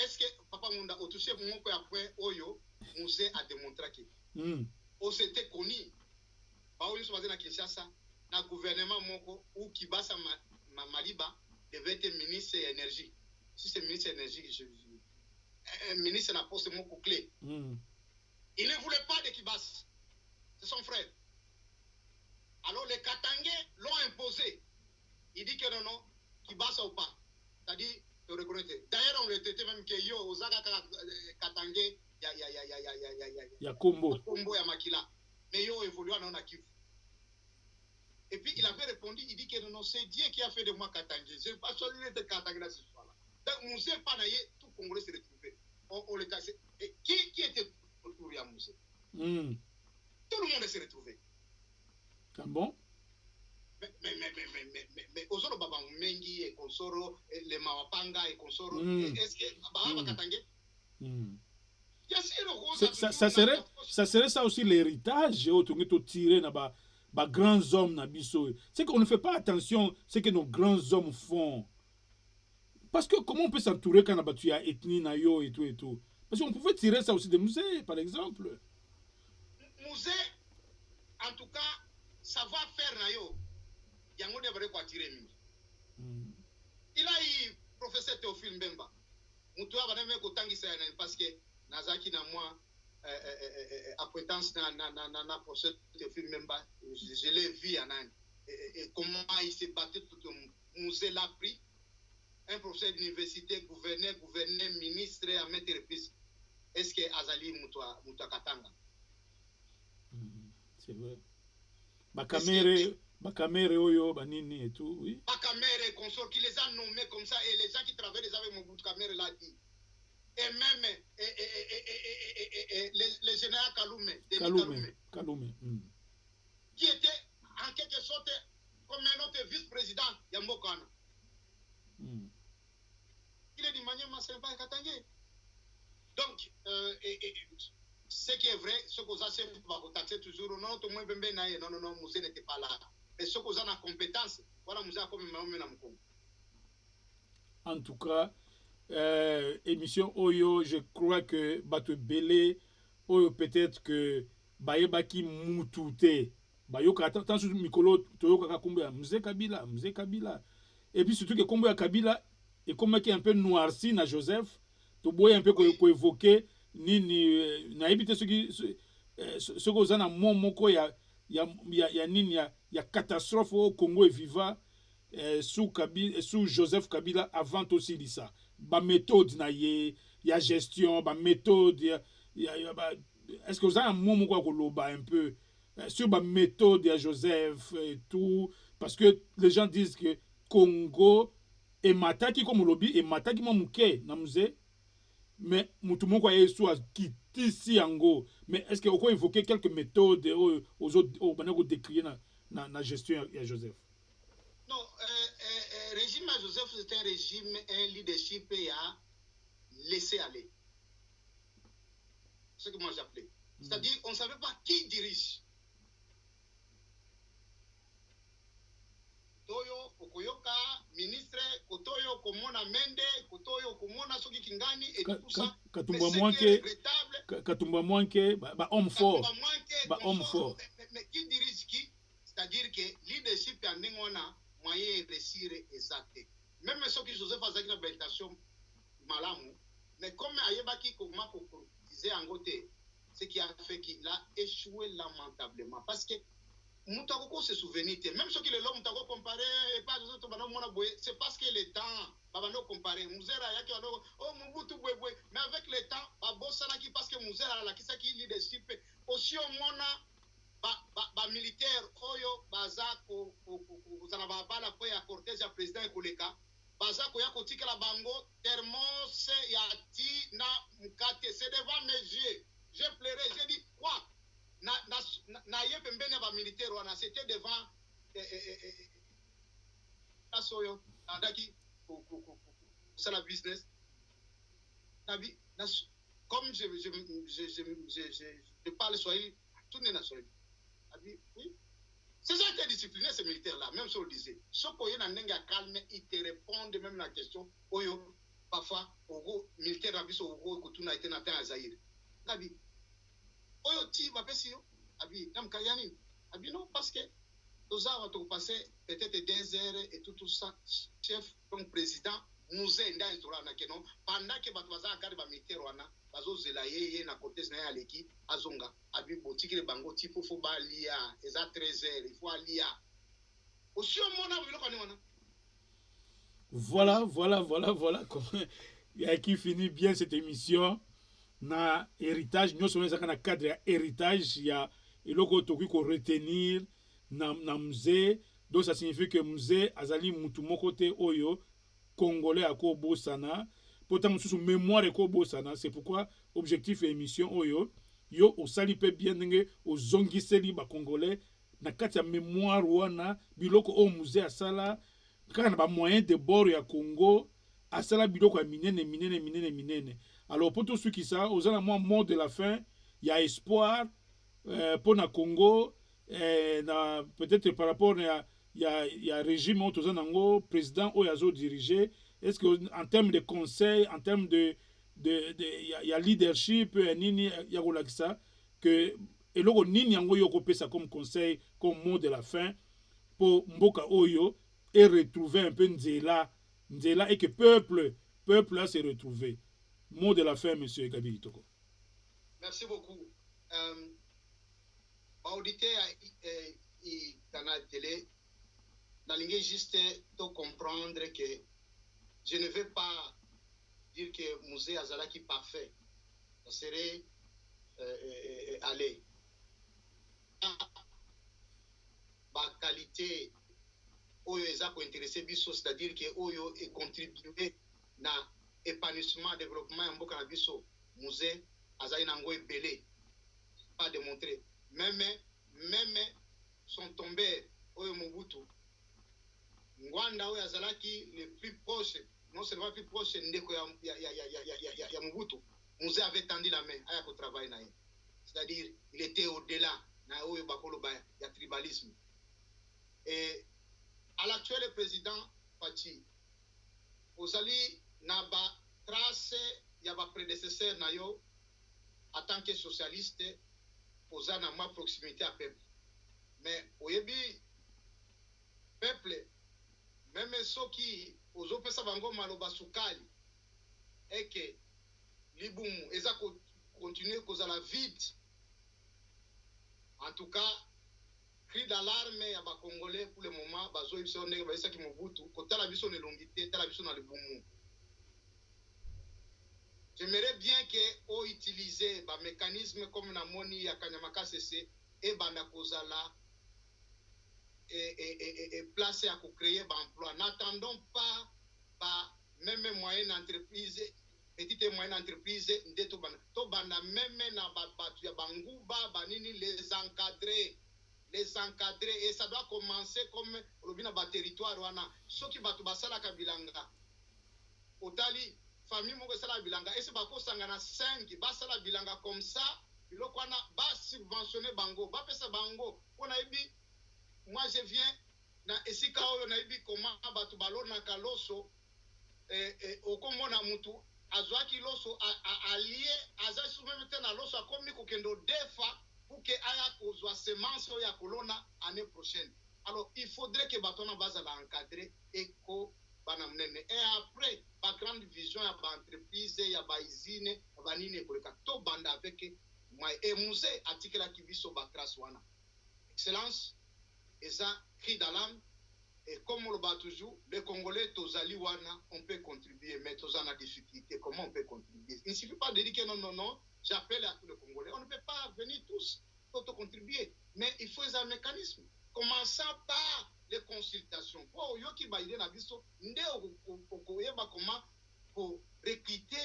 Est-ce que Papa Munda, au touché, mon peu après, Oyo, Moussé a démontré que. On s'était connu. Baoyo soit dans Kinshasa, dans le gouvernement Moko, ou Kibasa Maliba devait être ministre de l'énergie. Si c'est ministre de l'énergie, ministre de la poste, c'est mon clé. Il ne voulait pas de Kibas. C'est son frère. Alors les Katangais l'ont imposé. Il dit que non, Kibasa ou pas. C'est-à-dire, tu reconnais. D'ailleurs, on le traitait même que yo, Ozaga Katangais, il y a Kombo. Kombo, il y a Makila. Mais yo évolue en Kivu. Et puis il avait répondu, il dit que non, c'est Dieu qui a fait de moi Katangé. Je n'ai pas choisi d'être Katangé dans ce soir-là. Donc Moussé Panaye, tout Congolais s'est retrouvé. On les tassé. Et qui était autour de Moussé? Tout le monde s'est retrouvé. Ah bon? consoro les mawapanga et consoro est-ce que bah katangé ça serait ça aussi l'héritage autour de tirer na ba grands hommes na biso. C'est qu'on ne fait pas attention ce que nos grands hommes font. Parce que comment on peut s'entourer quand on a tué ethnie na yo et tout et tout. Parce qu'on pouvait tirer ça aussi des musées par exemple. Musée en tout cas ça va faire na yo. Yango devrait quoi tirer mingi. Il a eu professeur Théophile Mbemba. Mutu abaneme ko tangisa parce que nazaki na moi acquaintance na professeur Théophile Mbemba, je l'ai vu en Inde et comment il s'est battu tout le musée l'a pris. Un professeur d'université, gouverneur, ministre à maintes reprises. Est-ce que Azali Mutua Katanga? C'est vrai. Bakamere Oyo, Banini et tout, oui. Bakamere, consort, qui les a nommés comme ça, et les gens qui travaillent avec Mobutu Kamere l'a dit. Et même le général Kaloume. Qui était en quelque sorte comme un autre vice-président Yambokana. Il est d'une manière pas Katangé. Donc, ce qui est vrai, ce que vous avez taxé toujours, non, tout le monde non, Moussé n'était pas là. Et ce que vous avez en compétence, voilà, Moussé a comme un en tout cas, émission Oyo, je crois que Bato Belé, Oyo peut-être que Bayebaki Moutouté, Bayoka, tant sur Mikolo, Toyoka Kumba, Moussé Kabila. Et puis surtout que Kumba Kabila, et comme qui est un peu noirci na Joseph, tu bois un peu qu'on évoquer ni na éviter ce que vous avez mon moko ya catastrophe au Congo et viva sous Joseph Kabila avant aussi ça ba méthode na ya gestion ba méthode est-ce que vous avez un mon moko ko loba un peu sur ba méthode ya Joseph et tout parce que les gens disent que Congo et mataki comme lobby et mataki mo muke na musée mais mutumoko a yesu a kitisi yango mais est-ce que on peut évoquer quelques méthodes aux autres au banako décrier na gestion ya Joseph? Non, régime à Joseph c'est un régime, un leadership à laisser aller. C'est ce que moi j'appelais. C'est-à-dire on ne savait pas qui dirige. Kotoyo, Okoyoka, ministre, Kotoyo, Komona Mende, Kotoyo, Komona Soki Kingani, et tout ça. Katumba Mwanke, homme fort. Homme fort. Mais qui dirige qui? C'est-à-dire que leadership en Ningona, moyen de réussir exact. Même ceux qui Joseph a une habitation malamu, mais comme Ayebaki Kogma disait en côté, ce qui a fait qu'il a échoué lamentablement. Parce que Moutako se souvenir, même ceux qui le l'ont Moutako comparé, et pas Joseph Tobano Monaboé, c'est parce que le temps, Babano comparé, Mouzera Yaki, oh Mobutu Bouéboué, mais avec le temps, Babossanaki, parce que Mouzera, la Kisaki leadership, aussi au Mona, militaire, Oyo, Bazako, Zanababa, la Poya Cortez, ya président Koleka, Bazako Yako Tika la Bango, Thermos, Yati, Na Mukate, c'est devant mes yeux. J'ai pleuré, j'ai dit quoi? Na yepembene ba militaire wana c'était devant Soyo andaki c'est la business nabi comme je parle swahili tout n'est na swahili abi oui c'est ça qui est discipliné ces militaires là même si on le disait ce qu'on a n'enga calme ils te répondent même la question oyo parfois au militaire abiso au kutuna été na temps Zaïre nabi oyo ti bapesi yo abi namkayani abi non parce que nous avons passé peut-être 2 heures et tout ça chef comme président musée nda instrana que non pendant que batwaza akari ba militaire wana bazozela yeye na côté na aleki azonga abi botikire bango tipo fo ba lia eza 13 heures il faut alia aussi au mona biloko ni wana voilà qui finit bien cette émission na héritage nous sommes dans cadre ya héritage ya eloko toki ko retenir na musée donc ça signifie que musée azali mutu moko te oyo congolais ako bosana pourtant sous mémoire ko bosana c'est pourquoi objectif émission oyo yo osali pe bien ndenge ozongiseli ba congolais na kati ya mémoire wana biloko o musée asala kaka na bamoyen de bord ya congo asala biloko ya minene. Alors mpo tosukisa oza na mwa mot de la fin ya espoir mpo na congo na peut-être par rapport ya régime oyo toza nango président oyo azodirige. Est-ce que en termes de conseil, en termes ya leadership nini ya kolakisa que eloko nini yango yo kopesa comme conseil comme mot de la fin pour mboka oyo et retrouver un peu nzela et que peuple là se retrouver. Mot de la fin, monsieur Gabi Kitoko. Merci beaucoup. Auditeur Canal Télé, nalingi juste to comprendre que je ne veux pas dire que musée azalaki parfait. Ça serait aller. Ba qualité oyo eza ko intéresser biso, c'est-à-dire que oyo et contribuer na épanouissement développement ya mboka na biso musée azali nango ebele pas démontrer même son tombé oyo Mobutu Ngwanda oyo azalaki le plus proche, non seulement plus proche ndeko ya Mobutu, musée avait tendu la main aya ko travailler na ye, c'est-à-dire il était au-delà na oyo bakolo ba ya tribalisme. Et à l'actuel président Fachi ozali na ba trace ya ba prédécesseur na yo en tant que socialiste oza na ma proximité à peuple, mais oyebi peuple même soki ozopesa bango maloba sukali et que libumu eza continuer kozala vide. En tout cas cri d'alarme ya ba congolais pour le moment bazo biso ndenge ba isaki Mobutu kotala biso ne longité tala biso na libumu. J'aimerais bien que o utiliser ba mécanisme comme na moni ya Kanyamaka CC et banda kozala et placer à créer ba emploi. N'attendons pas même moyenne entreprise, petite et moyenne entreprise ndeto banda même na batu ya banguba banini les encadrer et ça doit commencer comme robina ba territoire wana soki batu basala kabilanga otali famille moko sala bilanga et c'est bako sangana 5 basala bilanga comme ça biloko wana ba subventionner bango ba pesa bango pona ibi. Moi je viens na esika oyo na ibi comment batu balona kaloso okomona mutu azwaki loso allié azasu même tena loso akomi kokendo defa pour que aya kozwa semence ya kolona année prochaine. Alors il faudrait que batona bazala encadrer et ko bana mnene et après ba grande vision ya ba entreprise ya ba usine ya ba nini koleka to banda avec moi et musée atikela kibiso ba trace wana excellence eza cri d'alarme. Et comme on le bat toujours, les Congolais, Tozali Wana, on peut contribuer, mais Tozana difficulté, comment on peut contribuer? Il ne suffit pas de dire que non, j'appelle à tous les Congolais. On ne peut pas venir tous auto-contribuer, mais il faut un mécanisme. Commençant par les consultations. Pour Yoki Baïde Nabiso, comment pour recruter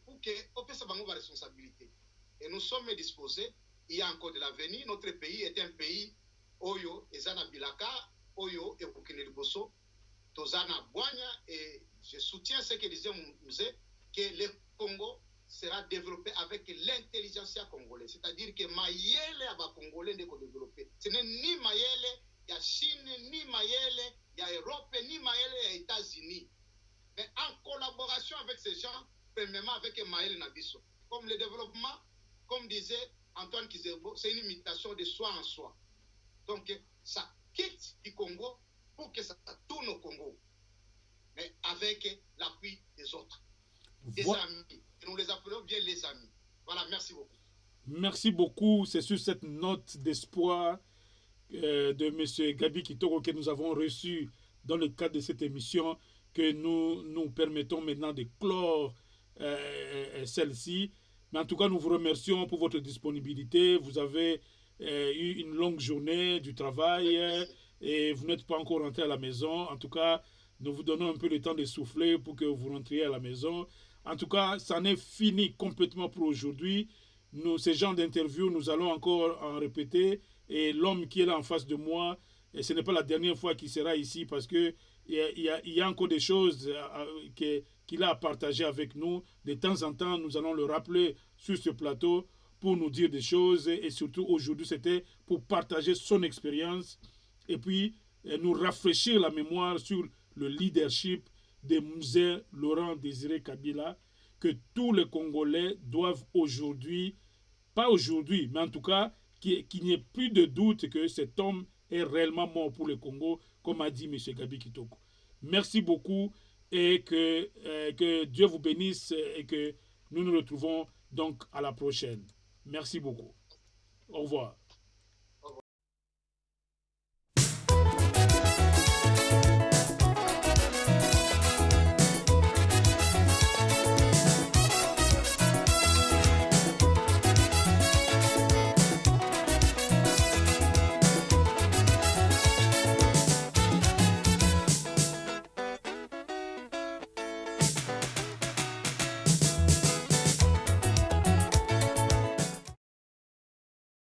pour que on puisse avoir la responsabilité. Et nous sommes disposés, il y a encore de l'avenir. Notre pays est un pays, Oyo, Ezana Bilaka, Oyo et Burkina Faso, Tozana Boigna, et je soutiens ce que disait Mouzé, que le Congo sera développé avec l'intelligence congolaise. C'est-à-dire que Mayele a Congolais de développer. Ce n'est ni Mayele, il y a Chine, ni Mayele, il y a Europe, ni Mayele, il y a États-Unis. Mais en collaboration avec ces gens, premièrement avec Mayele Nabiso. Comme le développement, comme disait Antoine Kizerbo, c'est une imitation de soi en soi. Donc, ça quitte du Congo pour que ça tourne au Congo, mais avec l'appui des autres, des amis. Et nous les appelons bien les amis. Voilà, merci beaucoup. Merci beaucoup. C'est sur cette note d'espoir de M. Gabi Kitoko que nous avons reçu dans le cadre de cette émission que nous permettons maintenant de clore celle-ci. Mais en tout cas, nous vous remercions pour votre disponibilité. Vous avez eu une longue journée du travail et vous n'êtes pas encore rentré à la maison. En tout cas, nous vous donnons un peu le temps de souffler pour que vous rentriez à la maison. En tout cas, ça n'est fini complètement pour aujourd'hui. Ces genres d'interviews, nous allons encore en répéter. Et l'homme qui est là en face de moi, et ce n'est pas la dernière fois qu'il sera ici parce que il y a encore des choses qu'il a à partager avec nous. De temps en temps, nous allons le rappeler sur ce plateau pour nous dire des choses. Et surtout, aujourd'hui, c'était pour partager son expérience et puis nous rafraîchir la mémoire sur le leadership de Mzee Laurent Désiré Kabila, que tous les Congolais doivent aujourd'hui, pas aujourd'hui, mais en tout cas, qu'il n'y ait plus de doute que cet homme est réellement mort pour le Congo, comme a dit M. Gabi Kitoko. Merci beaucoup et que Dieu vous bénisse et que nous nous retrouvons donc à la prochaine. Merci beaucoup. Au revoir.